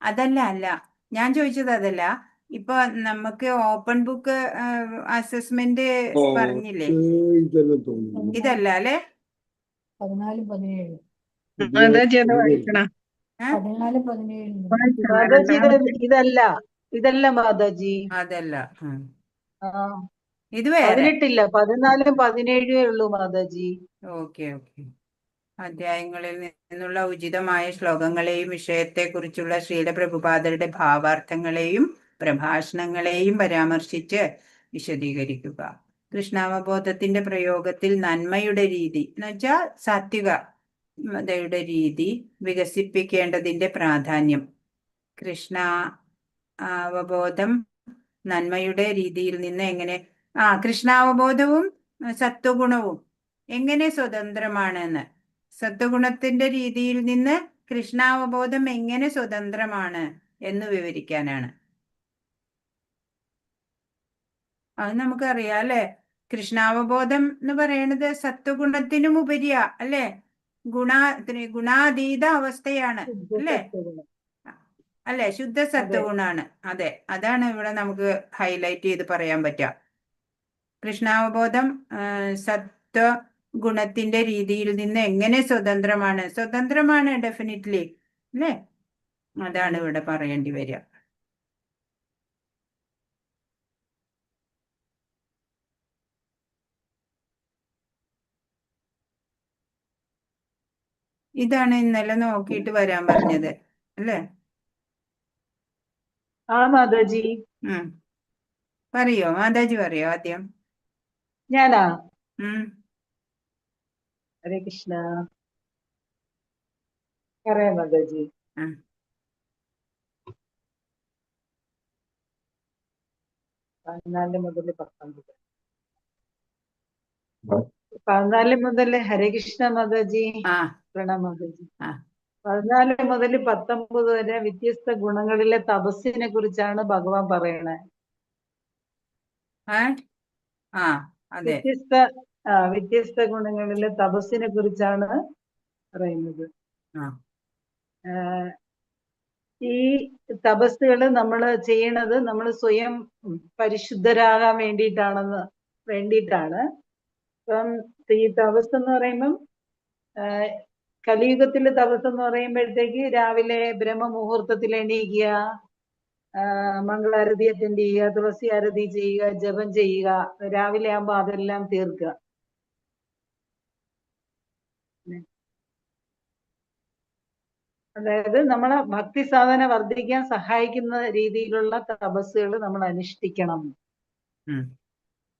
14 അല്ല ഞാൻ ചോദിച്ചത് അതല്ല. ഇപ്പൊ നമുക്ക് ഓപ്പൺ ബുക്ക് അസസ്മെന്റ് പറഞ്ഞില്ലേ? ഇതെല്ലാം തോന്നുന്നു. ഇതല്ല അല്ലേ? 14, 17. മാതാജി അത് വായിക്കണം. 14, 17. മാതാജി ഇതല്ല മാതാജി. അതല്ല. ആ, ഇത് വേറെ. 18 14 17 ഉള്ളൂ മാതാജി. ഓക്കെ. അധ്യായങ്ങളിൽ നിന്നുള്ള ഉചിതമായ ശ്ലോകങ്ങളെയും വിഷയത്തെക്കുറിച്ചുള്ള ശ്രീല പ്രഭുപാദരുടെ ഭാവാർത്ഥങ്ങളെയും പ്രഭാഷണങ്ങളെയും പരാമർശിച്ച് വിശദീകരിക്കുക. കൃഷ്ണാവബോധത്തിന്റെ പ്രയോഗത്തിൽ നന്മയുടെ രീതി എന്ന് വെച്ചാൽ സാത്വികതയുടെ രീതി വികസിപ്പിക്കേണ്ടതിന്റെ പ്രാധാന്യം. കൃഷ്ണ അവബോധം നന്മയുടെ രീതിയിൽ നിന്ന് എങ്ങനെ കൃഷ്ണാവബോധവും സത്വഗുണവും എങ്ങനെ സ്വതന്ത്രമാണെന്ന്, സത്വഗുണത്തിന്റെ രീതിയിൽ നിന്ന് കൃഷ്ണാവബോധം എങ്ങനെ സ്വതന്ത്രമാണ് എന്ന് വിവരിക്കാനാണ്. അത് നമുക്കറിയാം അല്ലെ? കൃഷ്ണാവബോധം എന്ന് പറയുന്നത് സത്വഗുണത്തിനും ഉപരിയാ അല്ലെ? ഗുണാതീത അവസ്ഥയാണ് അല്ലെ? ശുദ്ധ സത്വഗുണാണ്. അതെ, അതാണ് ഇവിടെ നമുക്ക് ഹൈലൈറ്റ് ചെയ്ത് പറയാൻ പറ്റുക. കൃഷ്ണാവബോധം സത്വഗുണത്തിന്റെ രീതിയിൽ നിന്ന് എങ്ങനെ സ്വതന്ത്രമാണ് ഡെഫിനറ്റ്ലി അല്ലേ? അതാണ് ഇവിടെ പറയേണ്ടി വരിക. ഇതാണ് ഇന്നലെ നോക്കിയിട്ട് വരാൻ പറഞ്ഞത് അല്ലേ? മാതാജി പറയോ? മാതാജി പറയോ ആദ്യം? ഞാനാ? ഹരേ കൃഷ്ണ. പറയാം മാതാജി. 14 മുതൽ 19. 14 മുതൽ ഹരേ കൃഷ്ണ മാതാജി. പ്രണാം മാതാജി. 14 മുതൽ 19 വരെ വ്യത്യസ്ത ഗുണങ്ങളിലെ തപസ്സിനെ കുറിച്ചാണ് ഭഗവാൻ പറയണേ. വ്യത്യസ്ത ഗുണങ്ങളിലെ തപസ്സിനെ കുറിച്ചാണ് പറയുന്നത്. ഈ തപസ്സുകള് നമ്മൾ ചെയ്യണത് നമ്മൾ സ്വയം പരിശുദ്ധരാകാൻ വേണ്ടിയിട്ടാണ്. ഇപ്പം ഈ തപസ് എന്ന് പറയുമ്പം കലിയുഗത്തിലെ തപസ് എന്ന് പറയുമ്പോഴത്തേക്ക് രാവിലെ ബ്രഹ്മമുഹൂർത്തത്തിൽ എണീക്കുക, മംഗളാരതി അറ്റൻഡ് ചെയ്യുക, തുളസി ആരതി ചെയ്യുക, ജപം ചെയ്യുക, രാവിലെ ആകുമ്പോൾ അതെല്ലാം തീർക്കുക. അതായത് നമ്മളെ ഭക്തി സാധന വർദ്ധിക്കാൻ സഹായിക്കുന്ന രീതിയിലുള്ള തപസ്സുകൾ നമ്മൾ അനുഷ്ഠിക്കണം.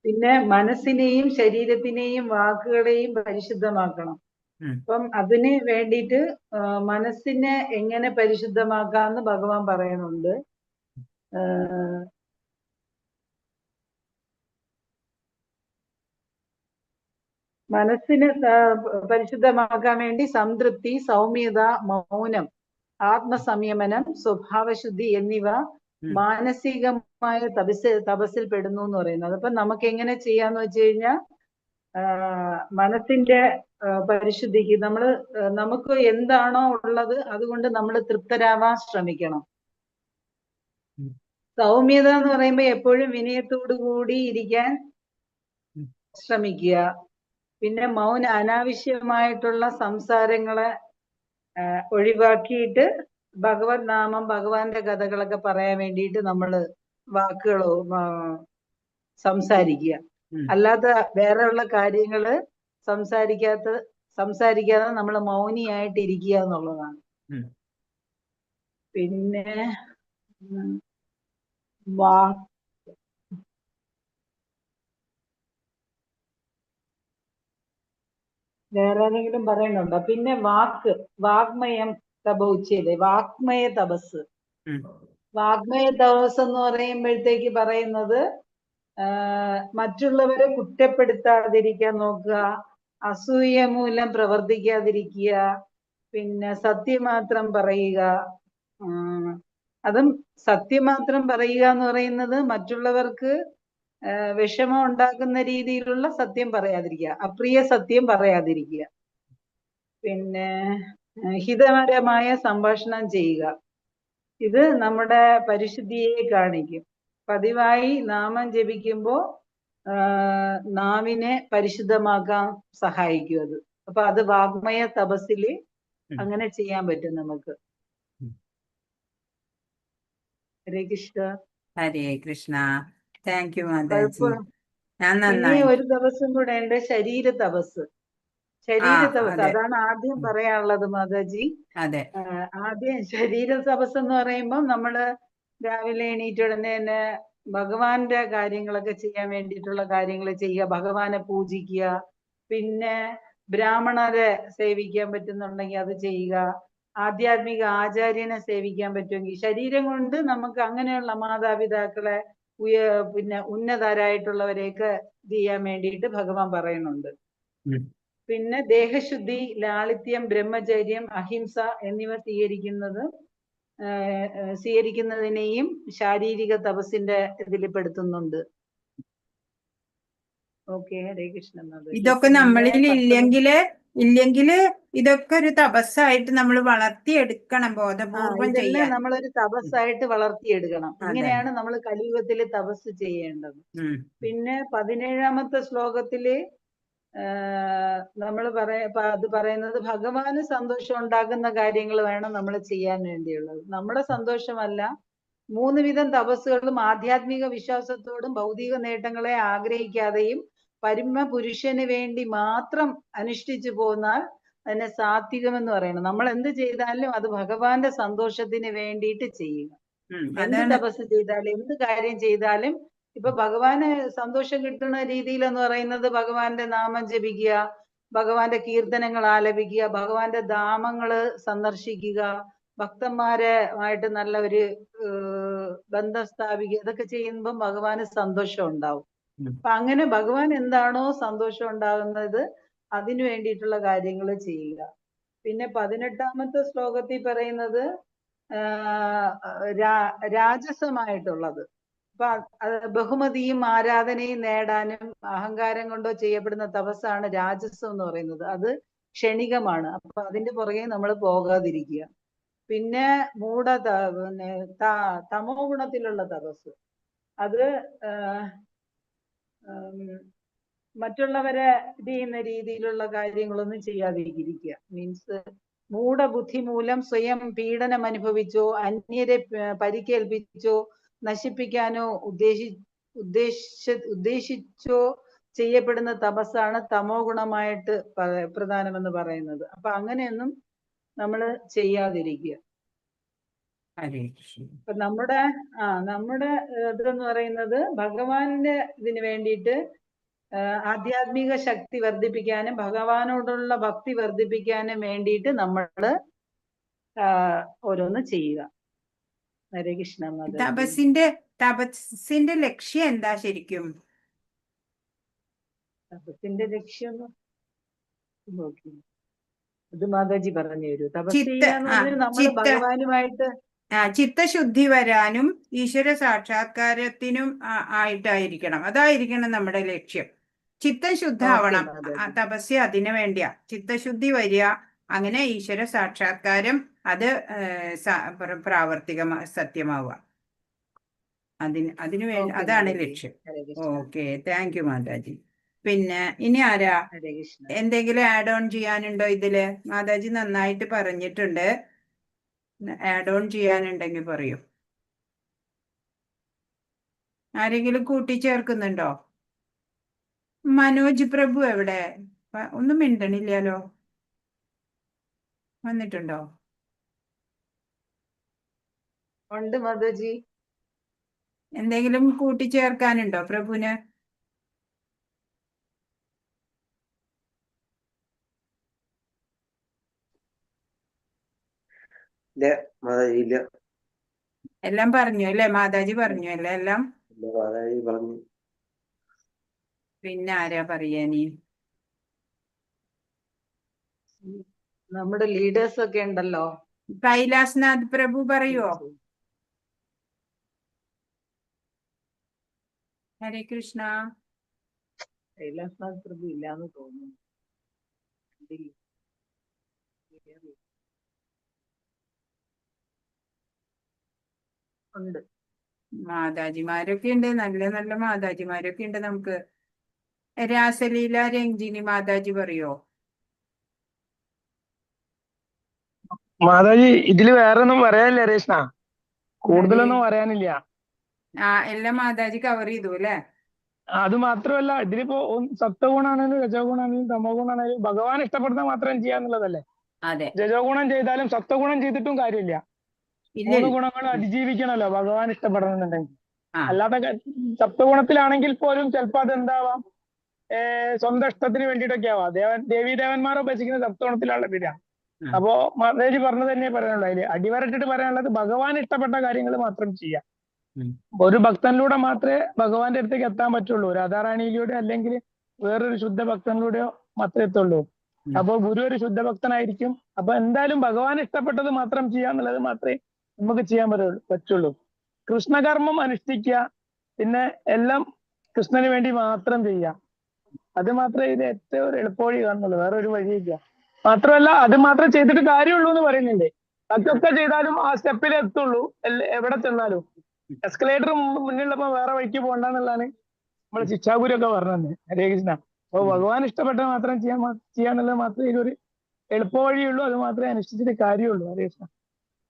പിന്നെ മനസ്സിനെയും ശരീരത്തിനെയും വാക്കുകളെയും പരിശുദ്ധമാക്കണം. അപ്പം അതിന് വേണ്ടിയിട്ട് മനസ്സിനെ എങ്ങനെ പരിശുദ്ധമാക്കാന്ന് ഭഗവാൻ പറയുന്നുണ്ട്. മനസ്സിനെ പരിശുദ്ധമാക്കാൻ വേണ്ടി സംതൃപ്തി, സൗമ്യത, മൗനം, ആത്മസംയമനം, സ്വഭാവശുദ്ധി എന്നിവ മാനസികമായ തപസ്സിൽ പെടുന്നു എന്ന് പറയുന്നത്. അപ്പൊ നമുക്ക് എങ്ങനെ ചെയ്യാന്ന് വെച്ച് കഴിഞ്ഞാൽ മനസ്സിന്റെ പരിശുദ്ധിക്ക് നമുക്ക് എന്താണോ ഉള്ളത് അതുകൊണ്ട് നമ്മൾ തൃപ്തരാവാൻ ശ്രമിക്കണം. സൗമ്യത എന്ന് പറയുമ്പോൾ എപ്പോഴും വിനയത്തോടു കൂടി ഇരിക്കാൻ ശ്രമിക്കുക. പിന്നെ അനാവശ്യമായിട്ടുള്ള സംസാരങ്ങളെ ഒഴിവാക്കിയിട്ട് ഭഗവത് നാമം, ഭഗവാന്റെ കഥകളൊക്കെ പറയാൻ വേണ്ടിയിട്ട് നമ്മൾ വാക്കുകളോ സംസാരിക്കുക. അല്ലാതെ വേറെയുള്ള കാര്യങ്ങള് സംസാരിക്കാതെ നമ്മൾ മൗനിയായിട്ട് ഇരിക്കുക എന്നുള്ളതാണ്. പിന്നെ ഉം, വാ വേറെ ഏതെങ്കിലും പറയുന്നുണ്ടോ? പിന്നെ വാഗ്മയം തപൗച്യതേ, വാഗ്മയ തപസ്. ഉം. വാഗ്മയ തപസ് എന്ന് പറയുമ്പോഴത്തേക്ക് പറയുന്നത് മറ്റുള്ളവരെ കുറ്റപ്പെടുത്താതിരിക്കാൻ നോക്കുക, അസൂയ മൂലം പ്രവർത്തിക്കാതിരിക്കുക, പിന്നെ സത്യം മാത്രം പറയുക. അതും സത്യം മാത്രം പറയുക എന്ന് പറയുന്നത് മറ്റുള്ളവർക്ക് വിഷമം ഉണ്ടാക്കുന്ന രീതിയിലുള്ള സത്യം പറയാതിരിക്കുക, അപ്രിയ സത്യം പറയാതിരിക്കുക. പിന്നെ ഹിതകരമായ സംഭാഷണം ചെയ്യുക. ഇത് നമ്മുടെ പരിശുദ്ധിയെ കാണിക്കും. പതിവായി നാമം ജപിക്കുമ്പോൾ നാവിനെ പരിശുദ്ധമാക്കാൻ സഹായിക്കും അത്. അപ്പൊ അത് വാഗ്മയ തപസ്സില് അങ്ങനെ ചെയ്യാൻ പറ്റും നമുക്ക്. ഹരേ കൃഷ്ണ. ഹരേ കൃഷ്ണ. Thank you Mataji. ഞാൻ പിന്നെ നന്നായി. ഒരു ദിവസം കൂടെ ഉണ്ട് ശരീര തപസ്. ശരീര തപസ് അതാണ് ആദ്യം പറയാനുള്ളത് മാതാജി. അതെ, ആദ്യം ശരീര തപസ് എന്ന് പറയുമ്പോൾ നമ്മള് രാവിലെ എണീറ്റ ഉടനെ തന്നെ ഭഗവാന്റെ കാര്യങ്ങളൊക്കെ ചെയ്യാൻ വേണ്ടിയിട്ടുള്ള കാര്യങ്ങൾ ചെയ്യുക, ഭഗവാനെ പൂജിക്കുക, പിന്നെ ബ്രാഹ്മണരെ സേവിക്കാൻ പറ്റുന്നുണ്ടെങ്കിൽ അത് ചെയ്യുക, ആധ്യാത്മിക ആചാര്യനെ സേവിക്കാൻ പറ്റുമെങ്കിൽ, ശരീരം കൊണ്ട് നമുക്ക് അങ്ങനെയുള്ള മാതാപിതാക്കളെ പിന്നെ ഉന്നതരായിട്ടുള്ളവരെയൊക്കെ ചെയ്യാൻ വേണ്ടിയിട്ട് ഭഗവാൻ പറയുന്നുണ്ട്. പിന്നെ ദേഹശുദ്ധി, ലാളിത്യം, ബ്രഹ്മചര്യം, അഹിംസ എന്നിവ സ്വീകരിക്കുന്നതിനെയും ശാരീരിക തപസ്സിന്റെ ഇതിൽ പെടുത്തുന്നുണ്ട്. ഓക്കെ, ഹരേ കൃഷ്ണ. ഇതൊക്കെ നമ്മളിൽ ഇല്ലെങ്കില് ഇതൊക്കെ ഒരു തപസ്സായിട്ട് നമ്മൾ വളർത്തിയെടുക്കണം, ബോധപൂർവം ചെയ്യാൻ. നമ്മളൊരു തപസ്സായിട്ട് വളർത്തിയെടുക്കണം. ഇങ്ങനെയാണ് നമ്മൾ കലിയുഗത്തില് തപസ് ചെയ്യേണ്ടത്. പിന്നെ 17ാമത്തെ ശ്ലോകത്തില് നമ്മൾ അത് പറയുന്നത് ഭഗവാന് സന്തോഷം ഉണ്ടാക്കുന്ന കാര്യങ്ങൾ വേണം നമ്മൾ ചെയ്യാൻ വേണ്ടിയുള്ളത്. നമ്മുടെ സന്തോഷമല്ല. 3 വിധം തപസ്സുകളും ആധ്യാത്മിക വിശ്വാസത്തോടും ഭൗതിക നേട്ടങ്ങളെ ആഗ്രഹിക്കാതെയും പരമപുരുഷന് വേണ്ടി മാത്രം അനുഷ്ഠിച്ചു പോന്നാൽ അതിനെ സാത്വികമെന്ന് പറയണം. നമ്മൾ എന്ത് ചെയ്താലും അത് ഭഗവാന്റെ സന്തോഷത്തിന് വേണ്ടിയിട്ട് ചെയ്യുക. എന്ത് തപസ് ചെയ്താലും എന്ത് കാര്യം ചെയ്താലും ഇപ്പൊ ഭഗവാന് സന്തോഷം കിട്ടുന്ന രീതിയിൽ എന്ന് പറയുന്നത് ഭഗവാന്റെ നാമം ജപിക്കുക, ഭഗവാന്റെ കീർത്തനങ്ങൾ ആലപിക്കുക, ഭഗവാന്റെ ധാമങ്ങള് സന്ദർശിക്കുക, ഭക്തന്മാരുമായിട്ട് നല്ല ഒരു ബന്ധം സ്ഥാപിക്കുക. ഇതൊക്കെ ചെയ്യുമ്പം ഭഗവാന് സന്തോഷം ഉണ്ടാവും. അപ്പൊ അങ്ങനെ ഭഗവാൻ എന്താണോ സന്തോഷം ഉണ്ടാകുന്നത് അതിനു വേണ്ടിയിട്ടുള്ള കാര്യങ്ങൾ ചെയ്യുക. പിന്നെ 18ാമത്തെ ശ്ലോകത്തിൽ പറയുന്നത് രാജസമായിട്ടുള്ളത്. അപ്പൊ ബഹുമതിയും ആരാധനയും നേടാനും അഹങ്കാരം കൊണ്ടോ ചെയ്യപ്പെടുന്ന തപസ്സാണ് രാജസം എന്ന് പറയുന്നത്. അത് ക്ഷണികമാണ്. അപ്പൊ അതിന്റെ പുറകെ നമ്മൾ പോകാതിരിക്കുക. പിന്നെ തമോ ഗുണത്തിലുള്ള തപസ്, അത് മറ്റുള്ളവരെ ഇത് ചെയ്യുന്ന രീതിയിലുള്ള കാര്യങ്ങളൊന്നും ചെയ്യാതിരിക്കുക. മീൻസ് മൂഢബുദ്ധി മൂലം സ്വയം പീഡനം അനുഭവിച്ചോ അന്യരെ പരിക്കേൽപ്പിച്ചോ നശിപ്പിക്കാനോ ഉദ്ദേശിച്ചോ ചെയ്യപ്പെടുന്ന തപസ്സാണ് തമോ ഗുണമായിട്ട് പ്രധാനമെന്ന് പറയുന്നത്. അപ്പൊ അങ്ങനെയൊന്നും നമ്മൾ ചെയ്യാതിരിക്കുക. അപ്പൊ നമ്മുടെ ഇതെന്ന് പറയുന്നത് ഭഗവാന്റെ ഇതിന് വേണ്ടിയിട്ട് ആധ്യാത്മിക ശക്തി വർദ്ധിപ്പിക്കാനും ഭഗവാനോടുള്ള ഭക്തി വർദ്ധിപ്പിക്കാനും വേണ്ടിയിട്ട് നമ്മൾ ഓരോന്ന് ചെയ്യുക. ഹരേ കൃഷ്ണ. തപസ്സിന്റെ ലക്ഷ്യം എന്താ ശരിക്കും? തപസ്സിന്റെ ലക്ഷ്യം അത് മാതാജി പറഞ്ഞു തരൂ. തപസ് ചെയ്യാന്ന് പറഞ്ഞാൽ നമ്മൾ ഭഗവാനുമായിട്ട് ചിത്തശുദ്ധി വരാനും ഈശ്വര സാക്ഷാത്കാരത്തിനും ആയിട്ടായിരിക്കണം. അതായിരിക്കണം നമ്മുടെ ലക്ഷ്യം. ചിത്തം ശുദ്ധാവണം. തപസ് അതിനു വേണ്ടിയാ. ചിത്തശുദ്ധി വരിക, അങ്ങനെ ഈശ്വര സാക്ഷാത്കാരം അത് സത്യമാവുക. അതിനു വേണ്ടി അതാണ് ലക്ഷ്യം. Okay, thank you Mataji. പിന്നെ ഇനി ആരാ എന്തെങ്കിലും ആഡ് ഓൺ ചെയ്യാനുണ്ടോ ഇതില്? മാതാജി നന്നായിട്ട് പറഞ്ഞിട്ടുണ്ട്. ആഡ് ഓൺ ചെയ്യാനുണ്ടെങ്കിൽ പറയൂ. ആരെങ്കിലും കൂട്ടിച്ചേർക്കുന്നുണ്ടോ? മനോജ് പ്രഭു എവിടെ? ഒന്നും മിണ്ടണില്ലല്ലോ. വന്നിട്ടുണ്ടോ? ഉണ്ട് മാതാജി. എന്തെങ്കിലും കൂട്ടിച്ചേർക്കാനുണ്ടോ പ്രഭുവിന്? ഇല്ല മാതാജി, ഇല്ല. എല്ലാം പറഞ്ഞു അല്ലേ? മാതാജി പറഞ്ഞു അല്ലേ എല്ലാം? ഇല്ല മാതാജി പറഞ്ഞു. പിന്നെ ആരാ പറയാനി? നമ്മുടെ ലീഡേഴ്സ് ഒക്കെ ഉണ്ടല്ലോ. കൈലാസ്നാഥ് പ്രഭു പറയുവോ? ഹരേ കൃഷ്ണ. കൈലാസ്നാഥ് പ്രഭു ഇല്ലാന്ന് തോന്നുന്നു. ഉണ്ട്. മാതാജിമാരൊക്കെ ഉണ്ട്, നല്ല നല്ല മാതാജിമാരൊക്കെ ഉണ്ട് നമുക്ക്. രാസലീല രഞ്ജിനി മാതാജി പറയോ? മാതാജി ഇതില് വേറെ ഒന്നും പറയാനില്ല രേഷ്ണ, കൂടുതലൊന്നും പറയാനില്ല. എല്ലാം മാതാജി കവർ ചെയ്തു അല്ലേ? അത് മാത്രമല്ല, ഇതിലിപ്പോ സത്വഗുണാണെങ്കിലും രജോ ഗുണാണെങ്കിലും തമോ ഗുണാണെങ്കിലും ഭഗവാൻ ഇഷ്ടപ്പെടുന്ന മാത്രം ചെയ്യാന്നുള്ളതല്ലേ. അതെ, രജോ ഗുണം ചെയ്താലും സത്വഗുണം ചെയ്തിട്ടും കാര്യമില്ല. ഇല്ല 3 ഗുണങ്ങൾ അതിജീവിക്കണമല്ലോ ഭഗവാൻ ഇഷ്ടപ്പെടണമെന്നുണ്ടെങ്കിൽ. ആ. അല്ലാതെ സത്വഗുണത്തിലാണെങ്കിൽ പോലും ചിലപ്പോ അതെന്താവാം, സ്വന്തം ഇഷ്ടത്തിന് വേണ്ടിയിട്ടൊക്കെ ആവാം. ദേവീദേവന്മാരെ ഉപസിക്കുന്ന സത്വഗുണത്തിലുള്ള വരിക. ആ. അപ്പോ മാതാജി പറഞ്ഞത് തന്നെ പറയാനുള്ളൂ. അതില് അടിവരട്ടിട്ട് പറയാനുള്ളത് ഭഗവാൻ ഇഷ്ടപ്പെട്ട കാര്യങ്ങൾ മാത്രം ചെയ്യാം. ഒരു ഭക്തനിലൂടെ മാത്രമേ ഭഗവാന്റെ അടുത്തേക്ക് എത്താൻ പറ്റുള്ളൂ. രാധാറാണിയിലൂടെ അല്ലെങ്കിൽ വേറൊരു ശുദ്ധ ഭക്തനിലൂടെയോ മാത്രമേ എത്തുള്ളൂ. അപ്പൊ ഗുരു ഒരു ശുദ്ധ ഭക്തനായിരിക്കും. അപ്പൊ എന്തായാലും ഭഗവാൻ ഇഷ്ടപ്പെട്ടത് മാത്രം ചെയ്യാന്നുള്ളത് മാത്രമേ നമുക്ക് ചെയ്യാൻ പറ്റുള്ളൂ. കൃഷ്ണകർമ്മം അനുഷ്ഠിക്കുക, പിന്നെ എല്ലാം കൃഷ്ണന് വേണ്ടി മാത്രം ചെയ്യുക. അത് മാത്രമേ ഇത് ഏറ്റവും ഒരു എളുപ്പവഴി കാണുന്നുള്ളൂ. വേറെ ഒരു വഴിയില്ല. മാത്രമല്ല അത് മാത്രം ചെയ്തിട്ട് കാര്യമുള്ളൂ എന്ന് പറയുന്നുണ്ട്. ബാക്കിയൊക്കെ ചെയ്താലും ആ സ്റ്റെപ്പിൽ എത്തുള്ളൂ. എവിടെ ചെന്നാലും എസ്കലേറ്റർ മുന്നിലുള്ളപ്പോ വേറെ വഴിക്ക് പോകണ്ടെന്നുള്ളതാണ് നമ്മളെ ശിക്ഷാഗുരൊക്കെ പറഞ്ഞത്. ഹരേ കൃഷ്ണ. അപ്പൊ ഭഗവാൻ ഇഷ്ടപ്പെട്ട മാത്രം ചെയ്യാന്നുള്ളത് മാത്രമേ ഇതൊരു എളുപ്പ വഴിയുള്ളൂ. അത് മാത്രമേ അനുഷ്ഠിച്ചിട്ട് കാര്യമുള്ളൂ. ഹരേ കൃഷ്ണ.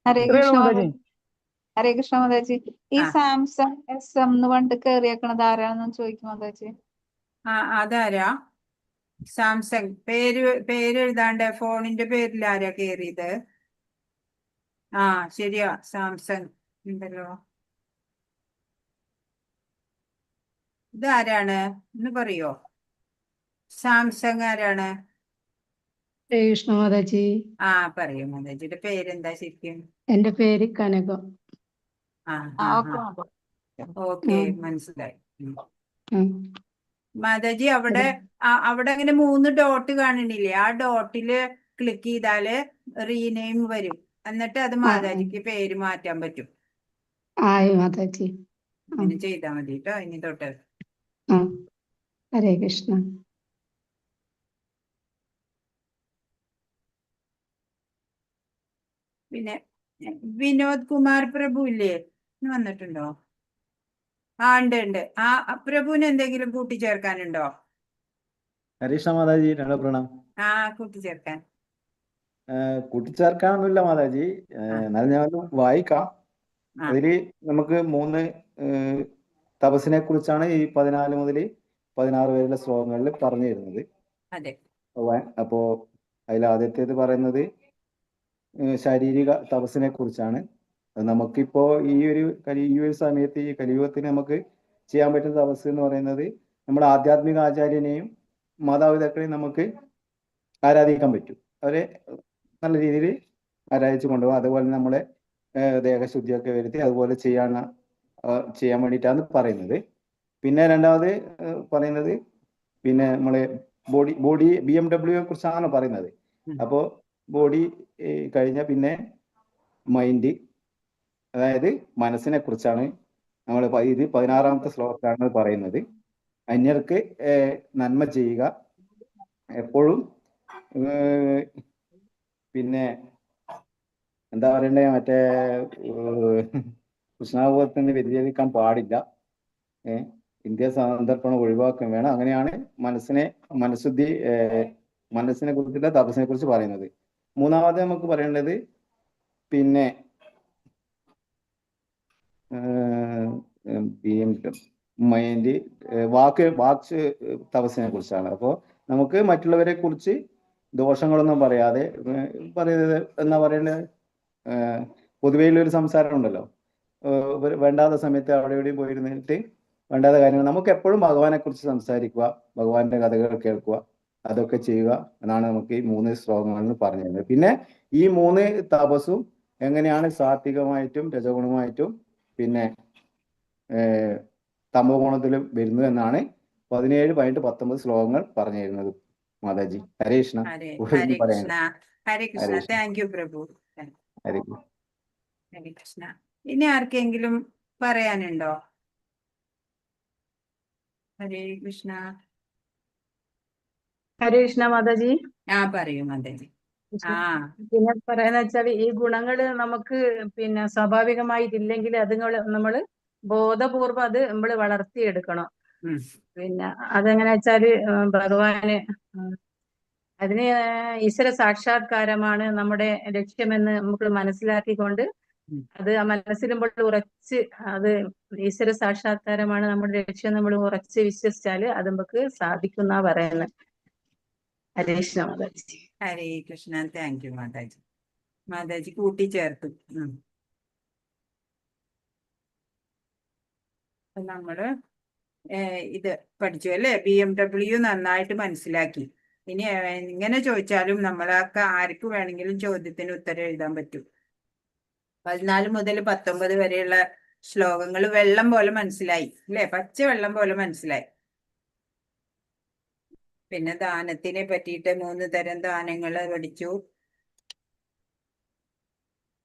ഹരേ ഇത്രയേ കൃഷ്ണ ഉള്ളൂ മാതാജി. മാതാജി. ഹരേ കൃഷ്ണ മാതാജി. ഈ ആ. സാംസങ് SM എന്ന് പറഞ്ഞിട്ട് കേറിയേക്കണത് ആരാണെന്ന് ചോദിക്കും മാതാജി. അതാരാ? സാംസങ് പേര് എഴുതാണ്ട് ഫോണിന്റെ പേരിൽ ആരാ കേറിയത്? ശരിയാ, സാംസങ് ഉണ്ടല്ലോ. ഇതാരാണ് എന്ന് പറയോ? സാംസങ് ആരാണ്? കൃഷ്ണ മാതാജി, പറയൂ മാതാജിയുടെ പേരെന്താ ശരിക്കും? എന്റെ പേര് കനകം. ഓക്കെ, മനസ്സിലായി. ഉം. മാതാജി അവിടെ അങ്ങനെ 3 ഡോട്ട് കാണണില്ലേ? ആ ഡോട്ടില് ക്ലിക്ക് ചെയ്താല് റീനെയിം വരും. എന്നിട്ട് അത് മാതാജിക്ക് പേര് മാറ്റാൻ പറ്റും. ആയി മാതാജി. അങ്ങനെ ചെയ്താൽ മതി കേട്ടോ ഇനി തൊട്ട്. ഹരേ കൃഷ്ണ. പിന്നെ വിനോദ് കുമാർ പ്രഭു ഇല്ലേ, വന്നിട്ടുണ്ടോ? ഉണ്ട്. പ്രഭുവിന് എന്തെങ്കിലും കൂട്ടിച്ചേർക്കാനുണ്ടോ? ഹരീഷ മാതാജി, പ്രണാം. കൂട്ടിച്ചേർക്കാൻ കൂട്ടിച്ചേർക്കാനൊന്നുമില്ല മാതാജി. എന്നാലും ഞാൻ വായിക്കാം. അതില് നമുക്ക് 3 തപസ്സിനെ കുറിച്ചാണ് ഈ 14 മുതൽ 16 വരെയുള്ള ശ്ലോകങ്ങളിൽ പറഞ്ഞു തരുന്നത്. അതെ. അപ്പോ അതിൽ ആദ്യത്തേത് പറയുന്നത് ശാരീരിക തപസ്സിനെ കുറിച്ചാണ്. നമുക്കിപ്പോ ഈ ഒരു സമയത്ത് ഈ കലിയുഗത്തിന് നമുക്ക് ചെയ്യാൻ പറ്റുന്ന തപസ് എന്ന് പറയുന്നത് നമ്മുടെ ആധ്യാത്മിക ആചാര്യനെയും മാതാപിതാക്കളെയും നമുക്ക് ആരാധിക്കാൻ പറ്റും. അവരെ നല്ല രീതിയിൽ ആരാധിച്ചു കൊണ്ടുപോകും. അതുപോലെ നമ്മളെ ദേഹശുദ്ധിയൊക്കെ വരുത്തി അതുപോലെ ചെയ്യാൻ വേണ്ടിയിട്ടാണ് പറയുന്നത്. പിന്നെ രണ്ടാമത് പറയുന്നത് പിന്നെ നമ്മളെ ബോഡി BMW കുറിച്ചാണ് പറയുന്നത്. അപ്പോൾ ബോഡി കഴിഞ്ഞ പിന്നെ മൈൻഡ്, അതായത് മനസ്സിനെ കുറിച്ചാണ് നമ്മൾ ഇത് 16ാമത്തെ ശ്ലോകത്തിലാണ് പറയുന്നത്. അന്യർക്ക് നന്മ ചെയ്യുക, എപ്പോഴും പിന്നെ എന്താ പറയണ്ടേ, മറ്റേ കൃഷ്ണാഭോഗത്തിന് വ്യതിചലിക്കാൻ പാടില്ല. ഇന്ത്യ സന്ദർപ്പണം ഒഴിവാക്കാൻ വേണം. അങ്ങനെയാണ് മനസ്സിനെ കുറിച്ചുള്ള തപസ്സിനെ കുറിച്ച് പറയുന്നത്. മൂന്നാമത് നമുക്ക് പറയേണ്ടത് പിന്നെ മൈൻഡ് വാക്ക് തപസ്സിനെ കുറിച്ചാണ്. അപ്പോൾ നമുക്ക് മറ്റുള്ളവരെ കുറിച്ച് ദോഷങ്ങളൊന്നും പറയാതെ പറയുന്നത് എന്നാ പറയേണ്ടത്, പൊതുവെയുള്ളൊരു സംസാരം ഉണ്ടല്ലോ, വേണ്ടാത്ത സമയത്ത് അവിടെ എവിടെയും പോയിരുന്നിട്ട് വേണ്ടാത്ത കാര്യങ്ങൾ, നമുക്ക് എപ്പോഴും ഭഗവാനെ കുറിച്ച് സംസാരിക്കുക, ഭഗവാന്റെ കഥകൾ കേൾക്കുക, അതൊക്കെ ചെയ്യുക എന്നാണ് നമുക്ക് ഈ 3 ശ്ലോകങ്ങളിൽ പറഞ്ഞു തരുന്നത്. പിന്നെ ഈ 3 തപസ്സും എങ്ങനെയാണ് സാത്വികമായിട്ടും രജഗുണമായിട്ടും പിന്നെ തമോ ഗുണത്തിലും വരുന്നു എന്നാണ് 17, 18, 19 ശ്ലോകങ്ങൾ പറഞ്ഞു തരുന്നത്. മാതാജി ഹരേ കൃഷ്ണ. ഹരേ ഒന്നും കൃഷ്ണ. പറയാനില്ല. ഹരേ കൃഷ്ണ. ഹരേ കൃഷ്ണ. താങ്ക് യു പ്രഭു. ഹരേ കൃഷ്ണ. ഹരേ കൃഷ്ണ. ഇനി ആർക്കെങ്കിലും പറയാനുണ്ടോ? ഹരേ കൃഷ്ണ. ഹരേ കൃഷ്ണ മാതാജി. പറയൂ മാതാജി. പിന്നെ പറയാന്ന് വെച്ചാല് ഈ ഗുണങ്ങള് നമുക്ക് പിന്നെ സ്വാഭാവികമായിട്ടില്ലെങ്കിൽ അതുങ്ങൾ നമ്മള് ബോധപൂർവം അത് നമ്മള് വളർത്തിയെടുക്കണം. പിന്നെ അതെങ്ങനെ വെച്ചാല് ഭഗവാന് അതിന് ഈശ്വര സാക്ഷാത്കാരമാണ് നമ്മുടെ ലക്ഷ്യമെന്ന് നമുക്ക് മനസ്സിലാക്കിക്കൊണ്ട് അത് മനസ്സിലുമ്പോൾ ഉറച്ച് അത് ഈശ്വര സാക്ഷാത്കാരമാണ് നമ്മുടെ ലക്ഷ്യം നമ്മൾ ഉറച്ച് വിശ്വസിച്ചാല് അത് നമുക്ക് സാധിക്കുന്ന പറയുന്നത്. ഹരേ കൃഷ്ണ മാതാജി. ഹരേ കൃഷ്ണ. Thank you Mataji. മാതാജി കൂട്ടിച്ചേർത്തു. നമ്മള് ഇത് പഠിച്ചു അല്ലേ? BMW നന്നായിട്ട് മനസ്സിലാക്കി. ഇനി ഇങ്ങനെ ചോദിച്ചാലും നമ്മളൊക്കെ ആർക്ക് വേണമെങ്കിലും ചോദ്യത്തിന് ഉത്തരം എഴുതാൻ പറ്റും. 14 മുതൽ 19 വരെയുള്ള ശ്ലോകങ്ങൾ വെള്ളം പോലെ മനസ്സിലായി അല്ലേ? പച്ച വെള്ളം പോലെ മനസ്സിലായി. പിന്നെ ദാനത്തിനെ പറ്റിയിട്ട് 3 തരം ദാനങ്ങൾ പഠിച്ചു.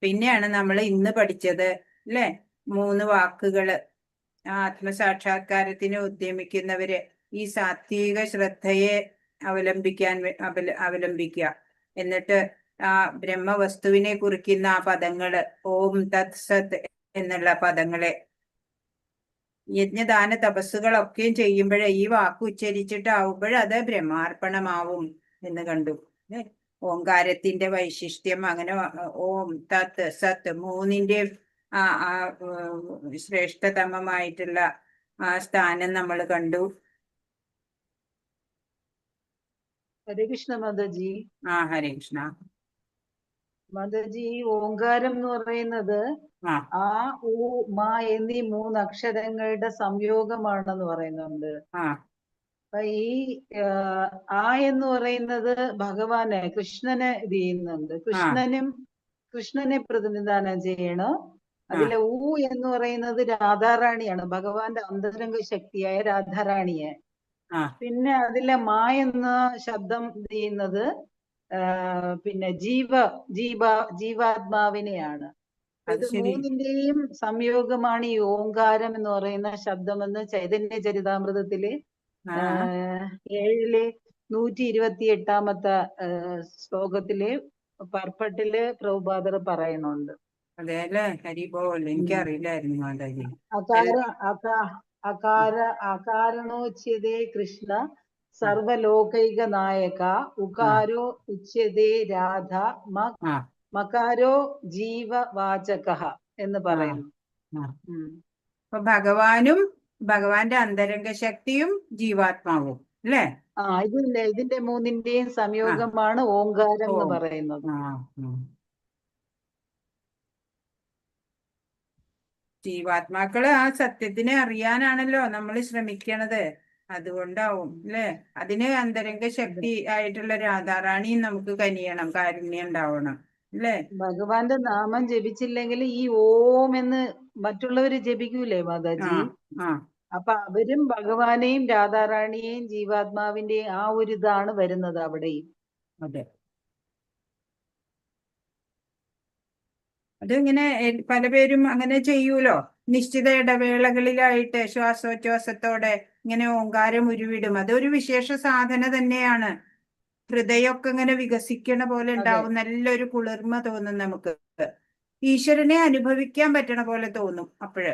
പിന്നെയാണ് നമ്മൾ ഇന്ന് പഠിച്ചത് അല്ലേ? 3 വാക്കുകള്. ആത്മസാക്ഷാത്കാരത്തിന് ഉദ്യമിക്കുന്നവര് ഈ സാത്വിക ശ്രദ്ധയെ അവലംബിക്കുക. എന്നിട്ട് ആ ബ്രഹ്മവസ്തുവിനെ കുറിക്കുന്ന ആ പദങ്ങള്, ഓം തത് സത് എന്നുള്ള പദങ്ങളെ യജ്ഞദാന തപസ്സുകളൊക്കെയും ചെയ്യുമ്പോഴേ ഈ വാക്ക് ഉച്ചരിച്ചിട്ടാവുമ്പോൾ അത് ബ്രഹ്മാർപ്പണമാവും എന്ന് കണ്ടു. ഓംകാരത്തിന്റെ വൈശിഷ്ട്യം അങ്ങനെ ഓം തത് സത് 3ന്റെയും ആ ശ്രേഷ്ഠതമമായിട്ടുള്ള ആ സ്ഥാനം നമ്മൾ കണ്ടു. ഹരേ കൃഷ്ണ മാതാജി. ഹരേ കൃഷ്ണ മാതാജി. ഓംകാരം എന്ന് പറയുന്നത് ആ ഉ മാ എന്നീ 3 അക്ഷരങ്ങളുടെ സംയോഗമാണെന്ന് പറയുന്നുണ്ട്. അപ്പൊ ഈ ആ എന്ന് പറയുന്നത് ഭഗവാനെ കൃഷ്ണനെ ഇത് ചെയ്യുന്നുണ്ട്. കൃഷ്ണനെ പ്രതിനിധാനം ചെയ്യണം. അതിലെ ഊ എന്ന് പറയുന്നത് രാധാറാണിയാണ്, ഭഗവാന്റെ അന്തരംഗ ശക്തിയായ രാധാറാണിയെ. പിന്നെ അതിലെ മാ എന്ന ശബ്ദം ചെയ്യുന്നത് പിന്നെ ജീവാത്മാവിനെയാണ്. ഇത് 3ന്റെയും സംയോഗമാണ് ഈ ഓംകാരം എന്ന് പറയുന്ന ശബ്ദമെന്ന് ചൈതന്യ ചരിതാമൃതത്തില് 7 128 ശ്ലോകത്തില് പർപ്പട്ടില് പ്രഭുപാദർ പറയുന്നുണ്ട്. അതെ അല്ലേ? ഹരിബോൾ. എനിക്കറിയില്ലായിരുന്നു മാതാജി. അകാരണോച്യതേ കൃഷ്ണ സർവലോകൈക നായക ഉകാരോ ഉച്യതേ രാധ മകാരോ ജീവവാചക എന്ന് പറയുന്നു. അപ്പൊ ഭഗവാനും ഭഗവാന്റെ അന്തരംഗ ശക്തിയും ജീവാത്മാവും അല്ലേ? ഇതിന്റെ 3ന്റെയും സംയോഗമാണ് ഓംകാരം എന്ന് പറയുന്നത്. ജീവാത്മാക്കള് ആ സത്യത്തിനെ അറിയാനാണല്ലോ നമ്മൾ ശ്രമിക്കണത്. അതുകൊണ്ടാവും അല്ലേ? അതിന് അന്തരംഗ ശക്തി ആയിട്ടുള്ള രാധാറാണിയും നമുക്ക് കനിയണം, കാരുണ്യം ഉണ്ടാവണം അല്ലേ? ഭഗവാന്റെ നാമം ജപിച്ചില്ലെങ്കിൽ ഈ ഓം എന്ന് മറ്റുള്ളവര് ജപിക്കൂലേ മാതാജി? അപ്പൊ അവരും ഭഗവാനെയും രാധാറാണിയെയും ജീവാത്മാവിന്റെയും ആ ഒരു ഇതാണ് വരുന്നത് അവിടെയും. അതെ. അതിങ്ങനെ പല പേരും അങ്ങനെ ചെയ്യൂലോ. നിശ്ചിത ഇടവേളകളിലായിട്ട് ശ്വാസോച്ഛ്വാസത്തോടെ ഇങ്ങനെ ഓങ്കാരം ഉരുവിടും. അതൊരു വിശേഷ സാധന തന്നെയാണ്. ഹൃദയമൊക്കെ ഇങ്ങനെ വികസിക്കണ പോലെ ഉണ്ടാവും. നല്ലൊരു കുളിർമ തോന്നും നമുക്ക്. ഈശ്വരനെ അനുഭവിക്കാൻ പറ്റണ പോലെ തോന്നും അപ്പോഴ്.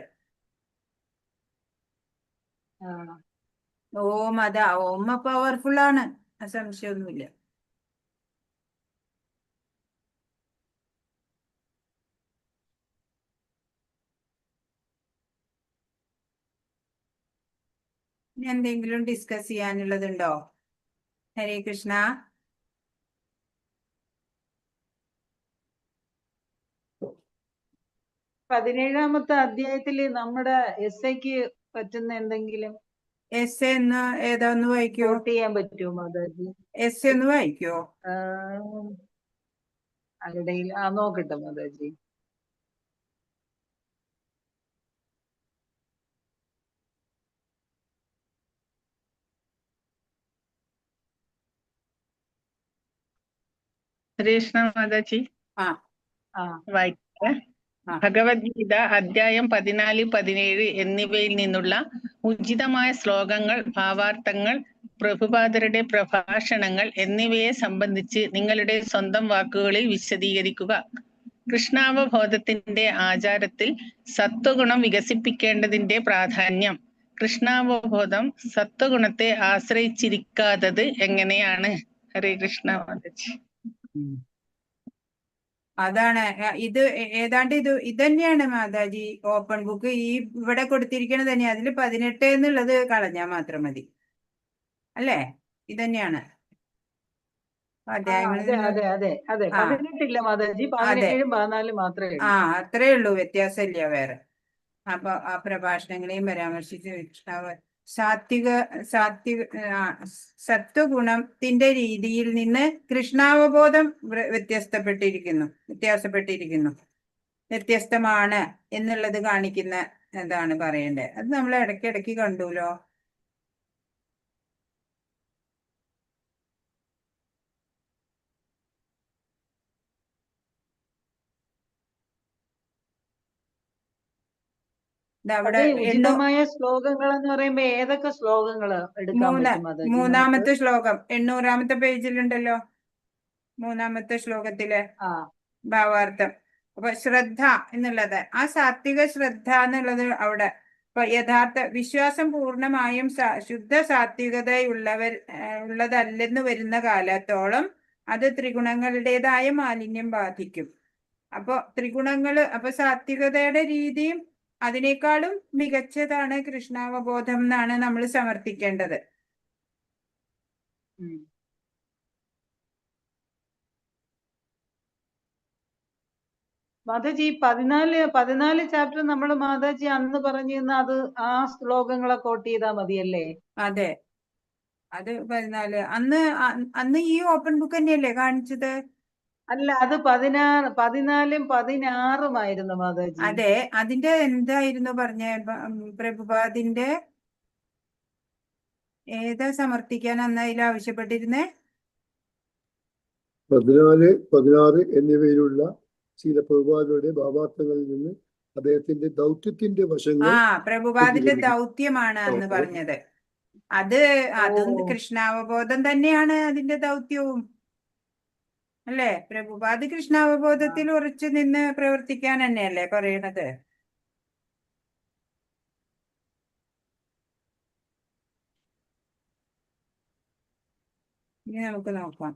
ഓം ഓം പവർഫുൾ ആണ്, സംശയമൊന്നുമില്ല. എന്തെങ്കിലും ഡിസ്കസ് ചെയ്യാനുള്ളതുണ്ടോ? ഹരേ കൃഷ്ണ. 17-ാമത്തെ അധ്യായത്തില് നമ്മുടെ എസ്ഐക്ക് പറ്റുന്ന എന്തെങ്കിലും എസ് എന്ന് ഏതാന്ന് വായിക്കോ? കോട്ട് ചെയ്യാൻ പറ്റുമോ മാതാജി? എസ് എന്ന് വായിക്കോ? ഇടയിൽ നോക്കട്ടെ മാതാജി. കൃഷ്ണ മാതാജി ആ വായിക്കട്ടെ. ആ. ഭഗവത്ഗീത അധ്യായം 14, 17 എന്നിവയിൽ നിന്നുള്ള ഉചിതമായ ശ്ലോകങ്ങൾ, ഭാവാർത്ഥങ്ങൾ, പ്രഭുപാദരുടെ പ്രഭാഷണങ്ങൾ എന്നിവയെ സംബന്ധിച്ച് നിങ്ങളുടെ സ്വന്തം വാക്കുകളിൽ വിശദീകരിക്കുക. കൃഷ്ണാവബോധത്തിന്റെ ആചാരത്തിൽ സത്വഗുണം വികസിപ്പിക്കേണ്ടതിന്റെ പ്രാധാന്യം. കൃഷ്ണാവബോധം സത്വഗുണത്തെ ആശ്രയിച്ചിരിക്കാത്തത് എങ്ങനെയാണ്? ഹരേ കൃഷ്ണ മാതാജി. അതാണ് ഇത് ഏതാണ്ട് ഇത് തന്നെയാണ് മാതാജി. ഓപ്പൺ ബുക്ക് ഈ ഇവിടെ കൊടുത്തിരിക്കണത് തന്നെ. അതിൽ 18 എന്നുള്ളത് കളഞ്ഞാൽ മാത്രം മതി അല്ലേ? ഇതന്നെയാണ് അതെ അതെ അതെ അതെ 18 മാതാജി, 17, 14 മാത്രമേ ആ ഉള്ളൂ. അത്രേ ഉള്ളൂ, വ്യത്യാസമില്ല വേറെ. അപ്പൊ ആ പ്രഭാഷണങ്ങളെയും പരാമർശിച്ച് സത്വഗുണത്തിന്റെ രീതിയിൽ നിന്ന് കൃഷ്ണാവബോധം വ്യത്യസ്തമാണ് എന്നുള്ളത് കാണിക്കുന്ന എന്താണ് പറയണ്ടേ? അത് നമ്മൾ ഇടയ്ക്കിടയ്ക്ക് കണ്ടുല്ലോ. അത് ഉചിതമായ ശ്ലോകങ്ങൾ എന്ന് പറയുമ്പോ ഏതൊക്കെ ശ്ലോകങ്ങൾ എടുക്കാൻ പറ്റും മാതാജി? മൂന്നാമത്തെ ശ്ലോകം 800-ാമത്തെ പേജിലുണ്ടല്ലോ. 3-ാമത്തെ ശ്ലോകത്തിലെ ഭാവാർത്ഥം. അപ്പൊ ശ്രദ്ധ എന്നുള്ളത്, ആ സാത്വിക ശ്രദ്ധ എന്നുള്ളത് അവിടെ ഇപ്പൊ യഥാർത്ഥ വിശ്വാസം പൂർണ്ണമായും ശുദ്ധ ഉള്ളതല്ലെന്ന് വരുന്ന കാലത്തോളം അത് ത്രിഗുണങ്ങളുടേതായ മാലിന്യം ബാധിക്കും. അപ്പൊ സാത്വികതയുടെ രീതിയും അതിനേക്കാളും മികച്ചതാണ് കൃഷ്ണാവബോധം എന്നാണ് നമ്മൾ സമർത്ഥിക്കേണ്ടത്. മാതാജി 14 ചാപ്റ്റർ നമ്മൾ മാതാജി അന്ന് പറഞ്ഞിരുന്ന അത് ആ ശ്ലോകങ്ങളെ കോട്ട് ചെയ്താൽ മതിയല്ലേ? അതെ, അത് 14 അന്ന് ഈ ഓപ്പൺ ബുക്ക് തന്നെയല്ലേ കാണിച്ചത്? അല്ല, അത് 14-ഉം 16-ഉമായിരുന്നു മാതാജി. അതെ, അതിന്റെ എന്തായിരുന്നു പറഞ്ഞ പ്രഭുപാദിന്റെ ഏതാ സമർത്ഥിക്കാൻ അന്ന് അതിൽ ആവശ്യപ്പെട്ടിരുന്നേ? 14, 16 എന്നിവയിലുള്ള ചില പ്രഭുപാദരുടെ ഭാവാർത്ഥങ്ങളിൽ നിന്ന് അദ്ദേഹത്തിന്റെ ദൗത്യത്തിന്റെ വശങ്ങൾ. പ്രഭുപാദിന്റെ ദൗത്യമാണ് അന്ന് പറഞ്ഞത്. അതും കൃഷ്ണാവബോധം തന്നെയാണ് അതിന്റെ ദൗത്യവും അല്ലേ? പ്രഭുപാദ് കൃഷ്ണാവബോധത്തിൽ ഉറച്ചു നിന്ന് പ്രവർത്തിക്കാൻ തന്നെയല്ലേ പറയണത്? ഇനി നമുക്ക് നോക്കാം.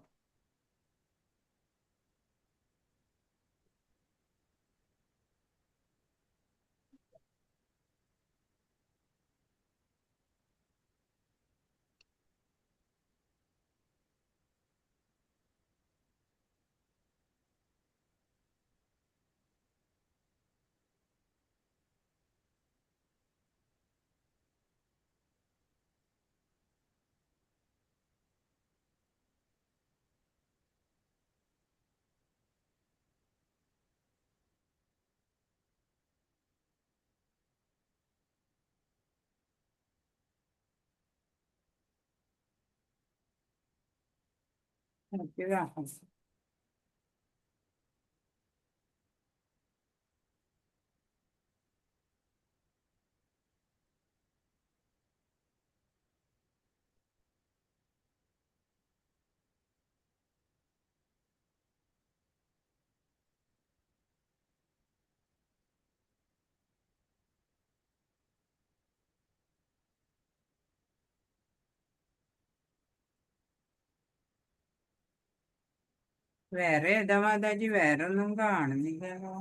വേറെ ഏതാ മാതാജി? വേറെ ഒന്നും കാണുന്നില്ലല്ലോ.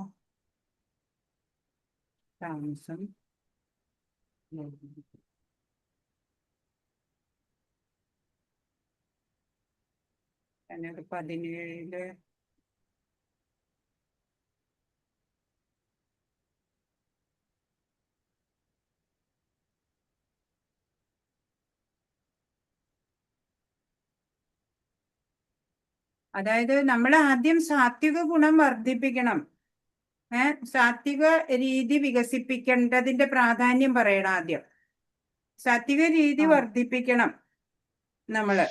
താമസം 17 അതായത് നമ്മൾ ആദ്യം സാത്വിക ഗുണം വർദ്ധിപ്പിക്കണം. സാത്വിക രീതി വികസിപ്പിക്കേണ്ടതിന്റെ പ്രാധാന്യം പറയണം ആദ്യം. സാത്വിക രീതി വർദ്ധിപ്പിക്കണം നമ്മള്.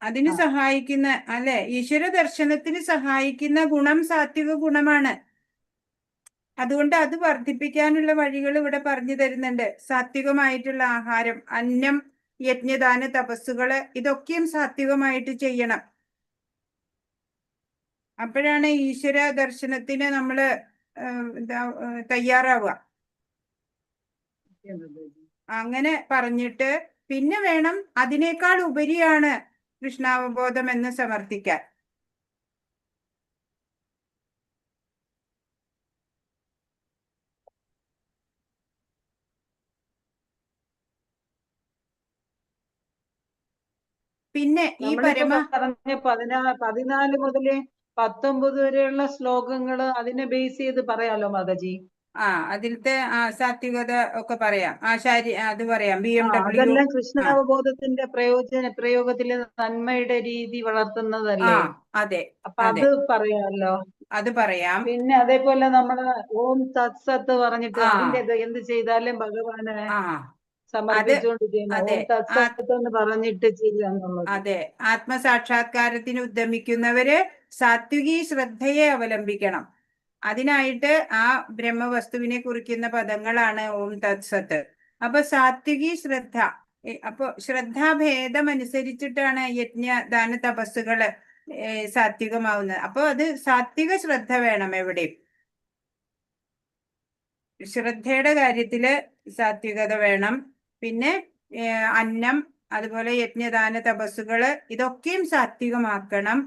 അതിന് സഹായിക്കുന്ന അല്ലെ, ഈശ്വര ദർശനത്തിന് സഹായിക്കുന്ന ഗുണം സാത്വിക ഗുണമാണ്. അതുകൊണ്ട് അത് വർദ്ധിപ്പിക്കാനുള്ള വഴികൾ ഇവിടെ പറഞ്ഞു തരുന്നുണ്ട്. സാത്വികമായിട്ടുള്ള ആഹാരം, അന്നം, യജ്ഞദാന തപസ്സുകള്, ഇതൊക്കെയും സാത്വികമായിട്ട് ചെയ്യണം. അപ്പോഴാണ് ഈശ്വര ദർശനത്തിന് നമ്മള് തയ്യാറാവുക. അങ്ങനെ പറഞ്ഞിട്ട് പിന്നെ വേണം അതിനേക്കാൾ ഉപരിയാണ് കൃഷ്ണാവബോധം എന്ന് സമർത്ഥിക്കാൻ. പിന്നെ ഈ പറഞ്ഞ 14 മുതൽ 19 വരെയുള്ള ശ്ലോകങ്ങള് അതിനെ ബേസ് ചെയ്ത് പറയാലോ മാതാജി. അതിലത്തെ സാത്വികത ഒക്കെ പറയാം. അത് പറയാം. അതെല്ലാം കൃഷ്ണാവബോധത്തിന്റെ പ്രയോഗത്തില് നന്മയുടെ രീതി വളർത്തുന്നതല്ലേ? അതെ, അപ്പൊ അത് പറയാമല്ലോ. അത് പറയാം. പിന്നെ അതേപോലെ നമ്മള് ഓം തത് സത്ത് പറഞ്ഞിട്ട് അതിന്റെ എന്ത് ചെയ്താലും ഭഗവാനെ സമർപ്പിച്ചുകൊണ്ട് ചെയ്യണം. ഓം തത് സത്ത് എന്ന് പറഞ്ഞിട്ട് ചെയ്യാന്നുള്ളത്. അതെ, ആത്മസാക്ഷാത്കാരത്തിന് ഉദ്യമിക്കുന്നവര് സാത്വികി ശ്രദ്ധയെ അവലംബിക്കണം. അതിനായിട്ട് ആ ബ്രഹ്മവസ്തുവിനെ കുറിക്കുന്ന പദങ്ങളാണ് ഓം തത് സത്ത്. അപ്പൊ സാത്വികി ശ്രദ്ധ, അപ്പൊ ശ്രദ്ധാഭേദം അനുസരിച്ചിട്ടാണ് യജ്ഞദാന തപസ്സുകള് സാത്വികമാവുന്നത്. അപ്പൊ അത് സാത്വിക ശ്രദ്ധ വേണം എവിടെയും. ശ്രദ്ധയുടെ കാര്യത്തില് സാത്വികത വേണം. പിന്നെ അന്നം, അതുപോലെ യജ്ഞദാന തപസ്സുകള്, ഇതൊക്കെയും സാത്വികമാക്കണം.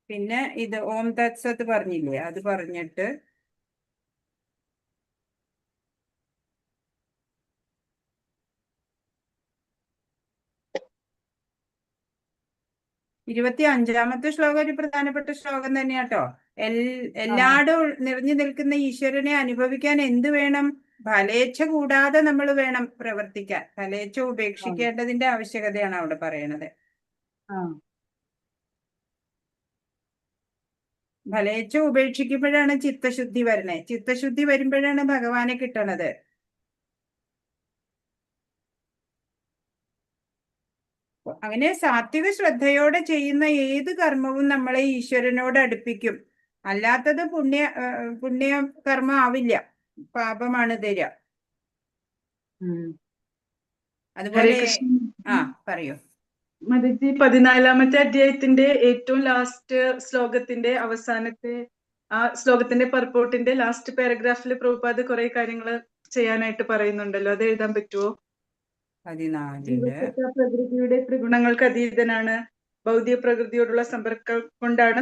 പിന്നെ ഇത് ഓം തത് സത്ത് പറഞ്ഞില്ലേ, അത് പറഞ്ഞിട്ട് ഇരുപത്തി 5-ാമത്തെ ശ്ലോകം ഒരു പ്രധാനപ്പെട്ട ശ്ലോകം തന്നെയാട്ടോ. എല്ലായിടും നിറഞ്ഞു നിൽക്കുന്ന ഈശ്വരനെ അനുഭവിക്കാൻ എന്ത് വേണം? ഫലേച്ഛ കൂടാതെ നമ്മൾ വേണം പ്രവർത്തിക്കാൻ. ഫലേച്ഛ ഉപേക്ഷിക്കേണ്ടതിന്റെ ആവശ്യകതയാണ് അവിടെ പറയണത്. ഫലേച്ഛ ഉപേക്ഷിക്കുമ്പോഴാണ് ചിത്തശുദ്ധി വരണേ. ചിത്തശുദ്ധി വരുമ്പോഴാണ് ഭഗവാനെ കിട്ടണത്. അങ്ങനെ സാത്വിക ശ്രദ്ധയോടെ ചെയ്യുന്ന ഏത് കർമ്മവും നമ്മളെ ഈശ്വരനോട് അടുപ്പിക്കും. അല്ലാത്തത് പുണ്യ കർമ്മം ആവില്ല, പാപമാണ് തരിക. അതുപോലെ പറയൂ മതിജി. 14-ാമത്തെ അധ്യായത്തിന്റെ ഏറ്റവും ലാസ്റ്റ് ശ്ലോകത്തിന്റെ അവസാനത്തെ ആ ശ്ലോകത്തിന്റെ പർപ്പോട്ടിന്റെ ലാസ്റ്റ് പാരഗ്രാഫിൽ പ്രഭുപാദ് കുറെ കാര്യങ്ങൾ ചെയ്യാനായിട്ട് പറയുന്നുണ്ടല്ലോ, അത് എഴുതാൻ പറ്റുമോ? 14 പ്രകൃതിയുടെ ത്രിഗുണങ്ങൾക്ക് അതീതനാണ്. ഭൗതിക പ്രകൃതിയോടുള്ള സമ്പർക്കം കൊണ്ടാണ്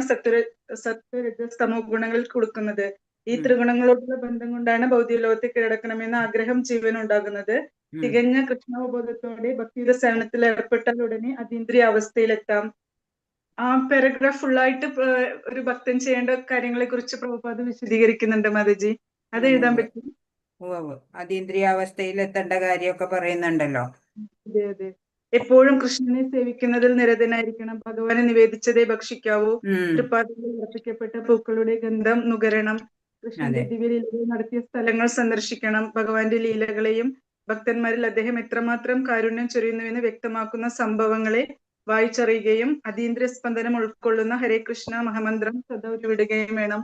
സത്വരജസ്തമോ ഗുണങ്ങൾ കൊടുക്കുന്നത്. ഈ ത്രിഗുണങ്ങളോടുള്ള ബന്ധം കൊണ്ടാണ് ഭൗതിക ലോകത്തെ കീഴടക്കണമെന്ന ആഗ്രഹം ജീവനുണ്ടാകുന്നത്. തികഞ്ഞ കൃഷ്ണാവബോധത്തോടെ ഭക്തിയുടെ സേവനത്തിൽ ഏർപ്പെട്ടാൽ ഉടനെ അതീന്ദ്രിയ അവസ്ഥയിലെത്താം. ആ പാരഗ്രാഫ് ഫുള്ളായിട്ട് ഒരു ഭക്തൻ ചെയ്യേണ്ട കാര്യങ്ങളെ കുറിച്ച് പ്രഭുപാദ് വിശദീകരിക്കുന്നുണ്ട് മാതാജി. അത് എഴുതാൻ പറ്റും? അതീന്ദ്രിയാവസ്ഥയിൽ എത്തേണ്ട കാര്യമൊക്കെ പറയുന്നുണ്ടല്ലോ. അതെ അതെ. എപ്പോഴും കൃഷ്ണനെ സേവിക്കുന്നതിൽ നിരതനായിരിക്കണം. ഭഗവാനെ നിവേദിച്ചതേ ഭക്ഷിക്കാവൂ. തൃപ്പാദങ്ങളിൽ അർപ്പിക്കപ്പെട്ട പൂക്കളുടെ ഗന്ധം നുകരണം. കൃഷ്ണന്റെ ദിവ്യലീലകൾ നടത്തിയ സ്ഥലങ്ങൾ സന്ദർശിക്കണം. ഭഗവാന്റെ ലീലകളെയും ഭക്തന്മാരിൽ അദ്ദേഹം എത്രമാത്രം കാരുണ്യം ചൊരിയുന്നുവെന്ന് വ്യക്തമാക്കുന്ന സംഭവങ്ങളെ വായിച്ചറിയുകയും അതീന്ദ്രിയ സ്പന്ദനം ഉൾക്കൊള്ളുന്ന ഹരേ കൃഷ്ണ മഹാമന്ത്രം സദാ ഉരുവിടുകയും വേണം.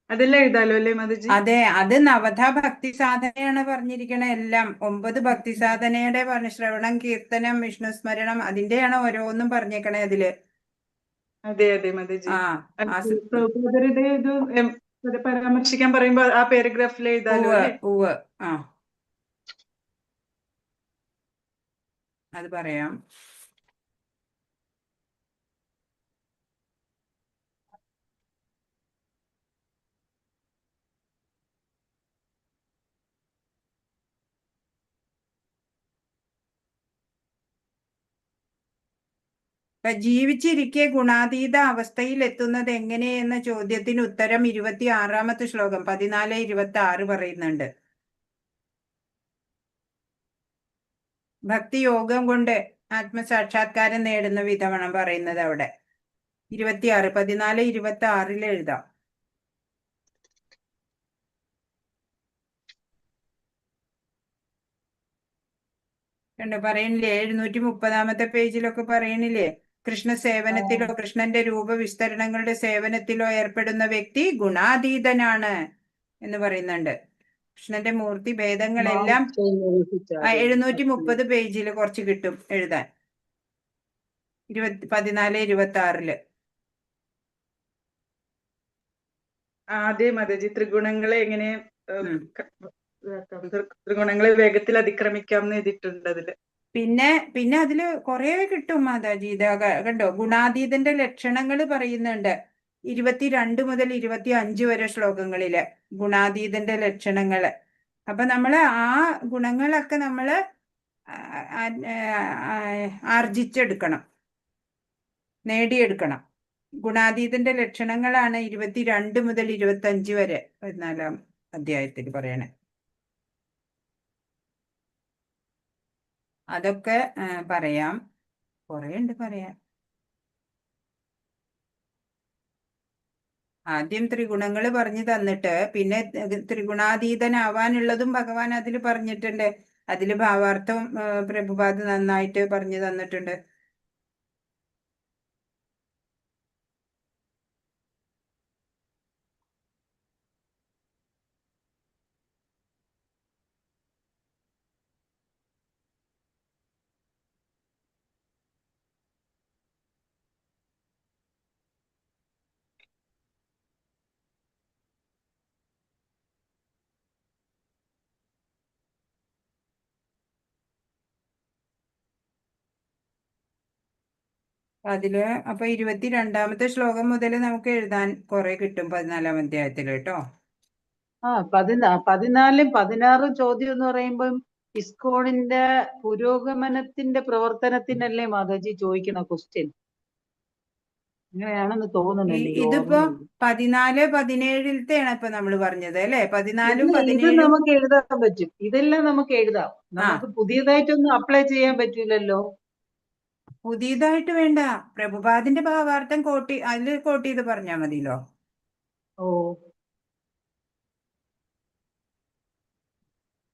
അതെല്ലാം എഴുതാലോ അല്ലേ മാതാജി? അതെ, അത് നവധ ഭക്തി സാധനയാണ് പറഞ്ഞിരിക്കണ. എല്ലാം 9 ഭക്തി സാധനയുടെ ശ്രവണം, കീർത്തനം, വിഷ്ണു സ്മരണം, അതിന്റെയാണ് ഓരോന്നും പറഞ്ഞേക്കണേ അതില്. അതെ അതെ മാതാജി. പ്രഭുപാദരുടെ ഇത് പരാമർശിക്കാൻ പറയുമ്പോ ആ പാരഗ്രാഫിൽ എഴുതാലോ അല്ലേ? അത് പറയാം. ജീവിച്ചിരിക്കെ ഗുണാതീത അവസ്ഥയിൽ എത്തുന്നത് എങ്ങനെയെന്ന ചോദ്യത്തിന് ഉത്തരം 26-ാമത്തെ ശ്ലോകം 14-26 പറയുന്നുണ്ട്. ഭക്തി യോഗം കൊണ്ട് ആത്മസാക്ഷാത്കാരം നേടുന്ന വിധമാണ് പറയുന്നത് അവിടെ. 26, 14, 26 എഴുതാം. കണ്ടോ, പറയണില്ലേ? 730 പേജിലൊക്കെ പറയണില്ലേ? കൃഷ്ണ സേവനത്തിലോ കൃഷ്ണന്റെ രൂപവിസ്തരണങ്ങളുടെ സേവനത്തിലോ ഏർപ്പെടുന്ന വ്യക്തി ഗുണാതീതനാണ് എന്ന് പറയുന്നുണ്ട്. കൃഷ്ണന്റെ മൂർത്തി ഭേദങ്ങളെല്ലാം 730 പേജിൽ കുറച്ച് കിട്ടും എഴുതാൻ. 14, 26 അതെ മാതാജി, ത്രിഗുണങ്ങളെ എങ്ങനെ ത്രിഗുണങ്ങളെ വേഗത്തിൽ അതിക്രമിക്കാം എന്ന് എഴുതിയിട്ടുണ്ട് അതില്. പിന്നെ അതില് കുറെ കിട്ടും മാതാജി. ഇത് കണ്ടോ, ഗുണാതീതന്റെ ലക്ഷണങ്ങൾ പറയുന്നുണ്ട് 22 മുതൽ 25 വരെ ശ്ലോകങ്ങളില് ഗുണാതീതന്റെ ലക്ഷണങ്ങള്. അപ്പൊ നമ്മള് ആ ഗുണങ്ങളൊക്കെ നമ്മള് ആർജിച്ചെടുക്കണം, നേടിയെടുക്കണം. ഗുണാതീതന്റെ ലക്ഷണങ്ങളാണ് 22 മുതൽ 25 വരെ 14-ാം അധ്യായത്തിൽ പറയണേ. അതൊക്കെ പറയാം, കുറെ ഉണ്ട് പറയാൻ. ആദ്യം ത്രിഗുണങ്ങൾ പറഞ്ഞു തന്നിട്ട് പിന്നെ ത്രിഗുണാതീതനാവാനുള്ളതും ഭഗവാൻ അതിൽ പറഞ്ഞിട്ടുണ്ട്. അതിൽ ഭാവാർത്ഥം പ്രഭുപാദ് നന്നായിട്ട് പറഞ്ഞു തന്നിട്ടുണ്ട്. അതില് അപ്പൊ 22-ാമത്തെ ശ്ലോകം മുതൽ നമുക്ക് എഴുതാൻ കുറെ കിട്ടും 14-ാം അധ്യായത്തിൽ കേട്ടോ. 14, 16 ചോദ്യം എന്ന് പറയുമ്പം ഇസ്കോണിന്റെ പുരോഗമനത്തിന്റെ പ്രവർത്തനത്തിനല്ലേ മാതാജി ചോദിക്കണ ക്വസ്റ്റ്യൻ? അങ്ങനെയാണെന്ന് തോന്നുന്നു. ഇതിപ്പോ 14, 17-ത്തെയാണ് ഇപ്പൊ നമ്മൾ പറഞ്ഞത് അല്ലെ? 14-ഉം ഇത് 17-ഉം നമുക്ക് എഴുതാൻ പറ്റും. ഇതെല്ലാം നമുക്ക് എഴുതാം. നമുക്ക് പുതിയതായിട്ടൊന്നും അപ്ലൈ ചെയ്യാൻ പറ്റൂലല്ലോ. പുതിയതായിട്ട് വേണ്ട, പ്രഭുപാദിന്റെ ഭാവാർത്ഥം അതിൽ കോട്ട് ചെയ്ത് പറഞ്ഞാൽ മതിയല്ലോ. ഓ,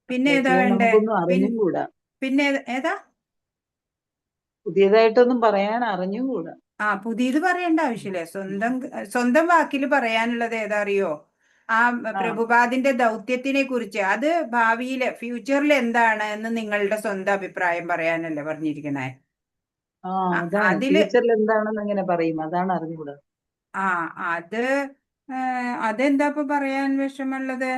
പിന്നെ ഏതാ വേണ്ടേ? അറിഞ്ഞുകൂടാ. പിന്നെ ഏതാ? പുതിയതായിട്ടൊന്നും പറയാൻ അറിഞ്ഞുകൂടാ. പുതിയത് പറയേണ്ട ആവശ്യമില്ല. സ്വന്തം വാക്കിൽ പറയാനുള്ളത് ഏതാ അറിയോ? ആ പ്രഭുപാദിന്റെ ദൗത്യത്തിനെ കുറിച്ച്, അത് ഭാവിയില് ഫ്യൂച്ചറിൽ എന്താണ് എന്ന് നിങ്ങളുടെ സ്വന്തം അഭിപ്രായം പറയാനല്ലേ പറഞ്ഞിരിക്കണേ. ഫ്യൂച്ചറിൽ എന്താണെന്ന് എങ്ങനെ പറയും? അതാണ് അറിഞ്ഞുകൂടാ. അതെന്താ ഇപ്പൊ പറയാൻ വിഷമമുള്ളത്?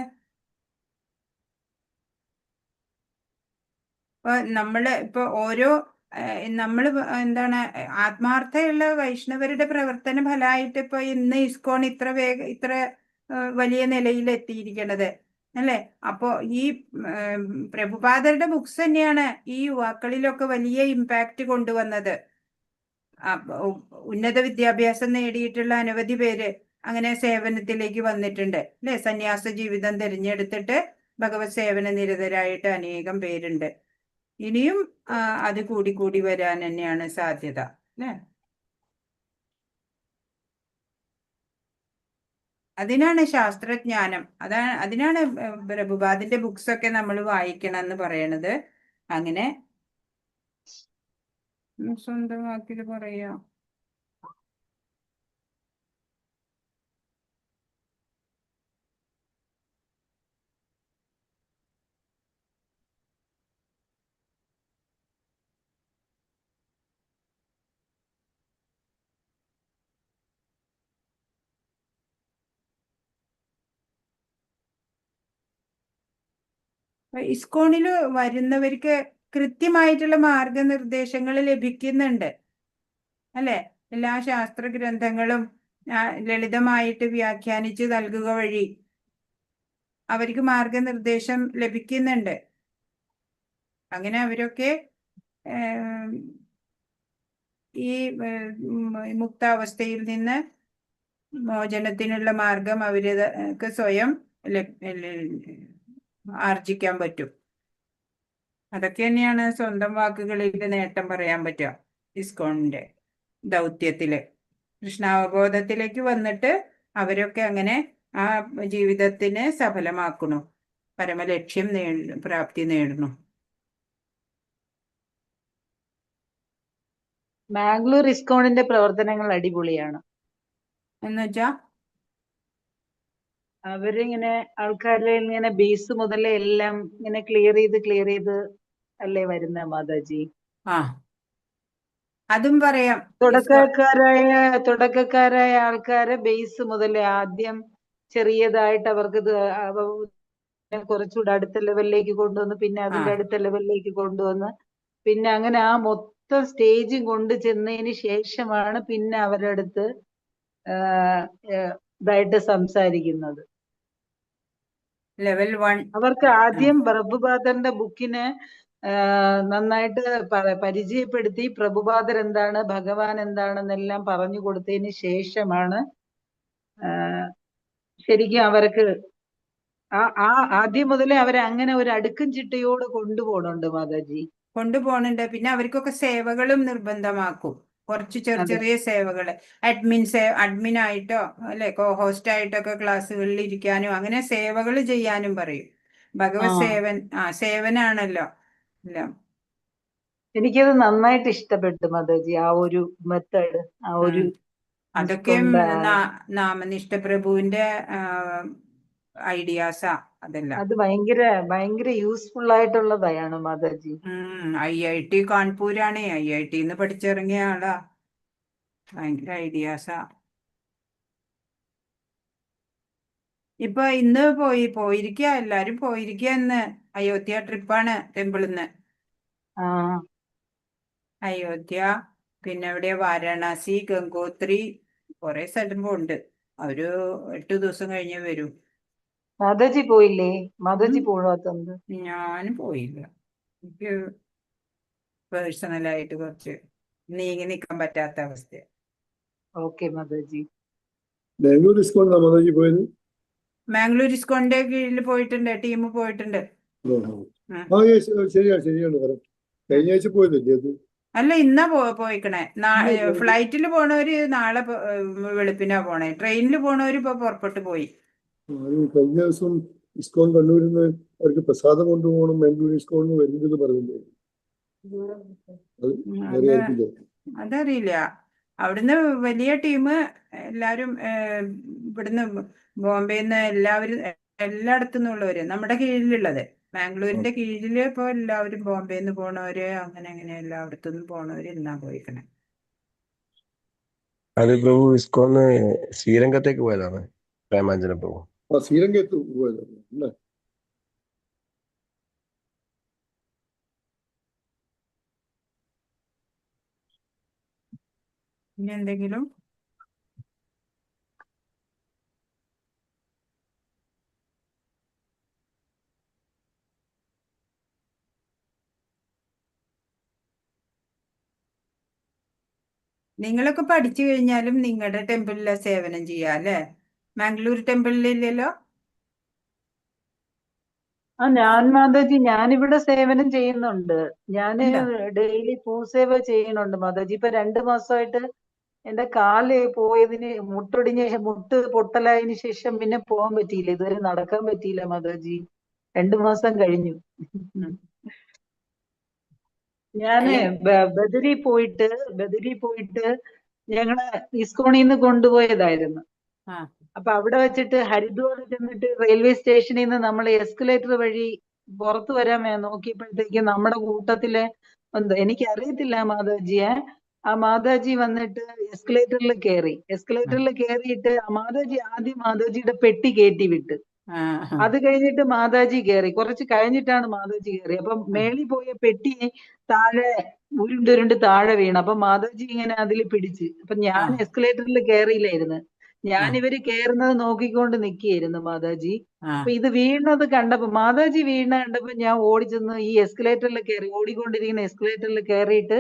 ഇപ്പൊ നമ്മള് എന്താണ് ആത്മാർത്ഥയുള്ള വൈഷ്ണവരുടെ പ്രവർത്തന ഫലമായിട്ട് ഇപ്പൊ ഇന്ന് ഇസ്കോൺ ഇത്ര വലിയ നിലയിൽ എത്തിയിരിക്കണത് അല്ലേ? അപ്പോ ഈ പ്രഭുപാദരുടെ ബുക്സ് തന്നെയാണ് ഈ യുവാക്കളിലൊക്കെ വലിയ ഇമ്പാക്റ്റ് കൊണ്ടുവന്നത്. ഉന്നത വിദ്യാഭ്യാസം നേടിയിട്ടുള്ള അനവധി പേര് അങ്ങനെ സേവനത്തിലേക്ക് വന്നിട്ടുണ്ട് അല്ലെ? സന്യാസ ജീവിതം തിരഞ്ഞെടുത്തിട്ട് ഭഗവത് സേവന നിരതരായിട്ട് അനേകം പേരുണ്ട്. ഇനിയും അത് കൂടി വരാൻ തന്നെയാണ് സാധ്യത അല്ലേ? അതിനാണ് ശാസ്ത്രജ്ഞാനം, അതിനാണ് പ്രഭുപാദിന്റെ ബുക്സ് ഒക്കെ നമ്മൾ വായിക്കണം എന്ന് പറയണത്. അങ്ങനെ സ്വന്തം വാക്കിൽ പറയാം. ഇസ്കോണില് വരുന്നവർക്ക് കൃത്യമായിട്ടുള്ള മാർഗനിർദ്ദേശങ്ങൾ ലഭിക്കുന്നുണ്ട് അല്ലെ? എല്ലാ ശാസ്ത്ര ഗ്രന്ഥങ്ങളും ലളിതമായിട്ട് വ്യാഖ്യാനിച്ച് നൽകുക വഴി അവർക്ക് മാർഗനിർദ്ദേശം ലഭിക്കുന്നുണ്ട്. അങ്ങനെ അവരൊക്കെ ഈ മുക്താവസ്ഥയിൽ നിന്ന് മോചനത്തിനുള്ള മാർഗം അവർക്ക് സ്വയം ആർജിക്കാൻ പറ്റും. അതൊക്കെ തന്നെയാണ് സ്വന്തം വാക്കുകളിൽ നേട്ടം പറയാൻ പറ്റുക ഇസ്കോണിന്റെ ദൗത്യത്തില്. കൃഷ്ണാവബോധത്തിലേക്ക് വന്നിട്ട് അവരൊക്കെ അങ്ങനെ ആ ജീവിതത്തിനെ സഫലമാക്കണു, പരമലക്ഷ്യം പ്രാപ്തി നേടുന്നു. മാംഗ്ലൂർ ഇസ്കോണിന്റെ പ്രവർത്തനങ്ങൾ അടിപൊളിയാണ്. എന്നുവെച്ചാ അവരിങ്ങനെ ആൾക്കാരെ ഇങ്ങനെ ബേസ് മുതലേ എല്ലാം ഇങ്ങനെ ക്ലിയർ ചെയ്ത് അല്ലേ വരുന്ന മാതാജി. ആ അതും പറയാം. തുടക്കക്കാരായ ആൾക്കാരെ ബേസ് മുതലേ ആദ്യം ചെറിയതായിട്ട് അവർക്ക് കുറച്ചുകൂടെ അടുത്ത ലെവലിലേക്ക് കൊണ്ടുവന്ന്, പിന്നെ അതിന്റെ അടുത്ത ലെവലിലേക്ക് കൊണ്ടുവന്ന്, പിന്നെ അങ്ങനെ ആ മൊത്തം സ്റ്റേജും കൊണ്ട് ചെന്നതിന് ശേഷമാണ് പിന്നെ അവരുടെ അടുത്ത് ഇതായിട്ട് സംസാരിക്കുന്നത്. ലെവൽ 1 അവർക്ക് ആദ്യം പ്രഭുപാദറിന്റെ ബുക്കിന് നന്നായിട്ട് പരിചയപ്പെടുത്തി പ്രഭുപാദർ എന്താണ്, ഭഗവാൻ എന്താണെന്നെല്ലാം പറഞ്ഞു കൊടുത്തതിന് ശേഷമാണ് ശരിക്കും അവർക്ക് ആദ്യം മുതലേ അവരെ അങ്ങനെ ഒരു അടുക്കും ചിട്ടയോട് കൊണ്ടുപോകണുണ്ട് മാതാജി. കൊണ്ടുപോകണുണ്ട്. പിന്നെ അവർക്കൊക്കെ സേവകളും നിർബന്ധമാക്കും. കുറച്ച് ചെറിയ സേവകള്, അഡ്മിൻ ആയിട്ടോ അല്ലെ കോ ഹോസ്റ്റ് ആയിട്ടൊക്കെ ക്ലാസ്സുകളിൽ ഇരിക്കാനും അങ്ങനെ സേവകൾ ചെയ്യാനും പറയും. ഭഗവത് സേവനാണല്ലോ എല്ലാം. എനിക്കത് നന്നായിട്ട് ഇഷ്ടപ്പെട്ടു മാതാജി, ആ ഒരു മെത്തേഡ്, ആ ഒരു അതൊക്കെ നാമനിഷ്ഠ പ്രഭുവിന്റെ ഐഡിയാസാ അതെല്ലാം. അത് ഭയങ്കര യൂസ്ഫുൾ ആയിട്ടുള്ളതാണ് മാതാജി. IIT കാൺപൂരാണ്, IIT പഠിച്ചിറങ്ങിയ ആളാ. ഭയങ്കര ഐഡിയാസാ. ഇപ്പൊ ഇന്ന് പോയിരിക്കുക, എല്ലാരും പോയിരിക്കുക. ഇന്ന് അയോധ്യ ട്രിപ്പാണ്, ടെമ്പിളിന്ന്. അയോധ്യ, പിന്നെ എവിടെയാ വാരണാസി, ഗംഗോത്രി, കുറെ സ്ഥലം പോകുന്നുണ്ട്. അവര് 8 ദിവസം കഴിഞ്ഞേ വരൂ. മാതാജി പോയില്ലേ? മാതാജി പോകാത്തത്? ഞാനും പോയില്ല. എനിക്ക് പേഴ്സണലായിട്ട് കുറച്ച് നീങ്ങി നിൽക്കാൻ പറ്റാത്ത അവസ്ഥ. ഓക്കെ മാതാജി. ബാംഗ്ലൂർ ഇസ്കോണിലാ മാതാജി പോയത്? മാംഗ്ലൂർ ഇസ്കോണിന്റെ കീഴിൽ പോയിട്ടുണ്ട്, ടീം പോയിട്ടുണ്ട്. ശരിയാണ്. കഴിഞ്ഞ ആഴ്ച പോയതല്ലേ അത്? അല്ല, ഇന്നാ പോയിക്കണേ. ഫ്ലൈറ്റിൽ പോണവര് നാളെ വെളുപ്പിനാ പോണേ. ട്രെയിനിൽ പോണവര് ഇപ്പൊ പുറപ്പെട്ടു പോയി. കഴിഞ്ഞ ദിവസം ഇസ്കോൺ കണ്ണൂരിൽ നിന്ന് അവർക്ക് പ്രസാദം കൊണ്ടുപോകണം, ബാംഗ്ലൂർ ഇസ്കോണിന് വരുന്നത് പറയുന്നത്. അതറിയില്ല. അവിടുന്ന് വലിയ ടീം എല്ലാരും ഇവിടുന്ന് ബോംബെന്ന് എല്ലായിടത്തു നിന്നുള്ളവര് നമ്മുടെ കീഴിലുള്ളത്. ബാംഗ്ലൂരിന്റെ കീഴില് ഇപ്പൊ എല്ലാവരും ബോംബെന്ന് പോണവര് അങ്ങനെ എല്ലായിടത്തുനിന്നും പോണവര് എന്നാ പോയിക്കണേ. അത് പ്രഭു ഇസ്കോന്ന് ശ്രീരംഗത്തേക്ക് പോയതാണ്, പ്രേമാഞ്ജന പ്രഭു. ശ്രീലങ്കത്ത് പോയതാണ്. പിന്നെ എന്തെങ്കിലും നിങ്ങളൊക്കെ പഠിച്ചു കഴിഞ്ഞാലും നിങ്ങളുടെ ടെമ്പിളിലെ സേവനം ചെയ്യാം അല്ലേ? മാംഗ്ലൂർ ടെമ്പിളിലില്ലല്ലോ. ഞാൻ മാതാജി, ഞാനിവിടെ സേവനം ചെയ്യുന്നുണ്ട്. ഞാന് ഡെയിലി ഭൂസേവ ചെയ്യുന്നുണ്ട് മാതാജി. ഇപ്പൊ 2 മാസമായിട്ട് എന്റെ കാല് പോയതിന് മുട്ട് പൊട്ടലായതിനു ശേഷം പിന്നെ പോകാൻ പറ്റിയില്ല, ഇതുവരെ നടക്കാൻ പറ്റിയില്ല മാതാജി. 2 മാസം കഴിഞ്ഞു. ഞാന് ബദരി പോയിട്ട് ഞങ്ങള് ഇസ്കോണിന്ന് കൊണ്ടുപോയതായിരുന്നു. അപ്പൊ അവിടെ വെച്ചിട്ട് ഹരിദ്വാറിൽ ചെന്നിട്ട് റെയിൽവേ സ്റ്റേഷനിൽ നിന്ന് നമ്മൾ എസ്കലേറ്റർ വഴി പുറത്തു വരാൻ നോക്കിയപ്പോഴത്തേക്കും നമ്മുടെ കൂട്ടത്തിലെ എനിക്കറിയത്തില്ല മാതാജിയെ, ആ മാതാജി വന്നിട്ട് എസ്കലേറ്ററിൽ കയറിയിട്ട് മാതാജി ആദ്യം മാതാജിയുടെ പെട്ടി കയറ്റി വിട്ട്. അത് കഴിഞ്ഞിട്ട് മാതാജി കയറി, കുറച്ച് കഴിഞ്ഞിട്ടാണ് മാതാജി കയറി. അപ്പൊ മേളിൽ പോയ പെട്ടി താഴെ ഉരുണ്ടുരുണ്ട് താഴെ വീണു. അപ്പൊ മാതാജി ഇങ്ങനെ അതിൽ പിടിച്ച്. അപ്പൊ ഞാൻ എസ്കലേറ്ററിൽ കയറിയില്ലായിരുന്നു, ഞാൻ ഇവര് കയറുന്നത് നോക്കിക്കൊണ്ട് നിൽക്കുകയായിരുന്നു മാതാജി. അപ്പൊ ഇത് വീണത് കണ്ടപ്പോ, മാതാജി കണ്ടപ്പോ ഞാൻ ഓടിച്ചെന്ന് ഈ എസ്കലേറ്ററിൽ കയറി, ഓടിക്കൊണ്ടിരിക്കുന്ന എസ്കലേറ്ററിൽ കയറിയിട്ട്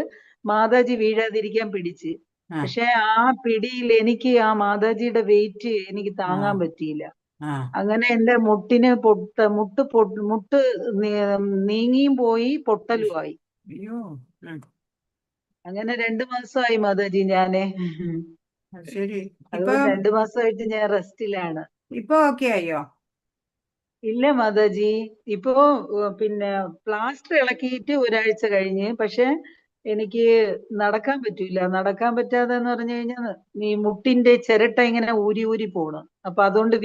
മാതാജി വീഴാതിരിക്കാൻ പിടിച്ച്. പക്ഷെ ആ പിടിയിൽ എനിക്ക് ആ മാതാജിയുടെ വെയിറ്റ് എനിക്ക് താങ്ങാൻ പറ്റിയില്ല. ആ അങ്ങനെ എന്റെ മുട്ടിന് മുട്ട് നീങ്ങിയും പോയി പൊട്ടലുമായി. അയ്യോ അങ്ങനെ 2 മാസമായി മാതാജി ഞാന്. അത് ശരി. ഇപ്പൊ അതുകൊണ്ട് 2 മാസമായിട്ട് ഞാൻ റെസ്റ്റിലാണ്. ഇപ്പൊ ഓക്കെ ആയോ? ഇല്ല മാതാജി, ഇപ്പോ പിന്നെ പ്ലാസ്റ്റർ ഇളക്കിയിട്ട് ഒരാഴ്ച കഴിഞ്ഞ്, പക്ഷെ എനിക്ക് നടക്കാൻ പറ്റൂല. നടക്കാൻ പറ്റാതെ എന്ന് പറഞ്ഞു കഴിഞ്ഞാൽ ഈ മുട്ടിന്റെ ചിരട്ട ഇങ്ങനെ ഊരി ഊരി പോണ്. അപ്പൊ അതുകൊണ്ട്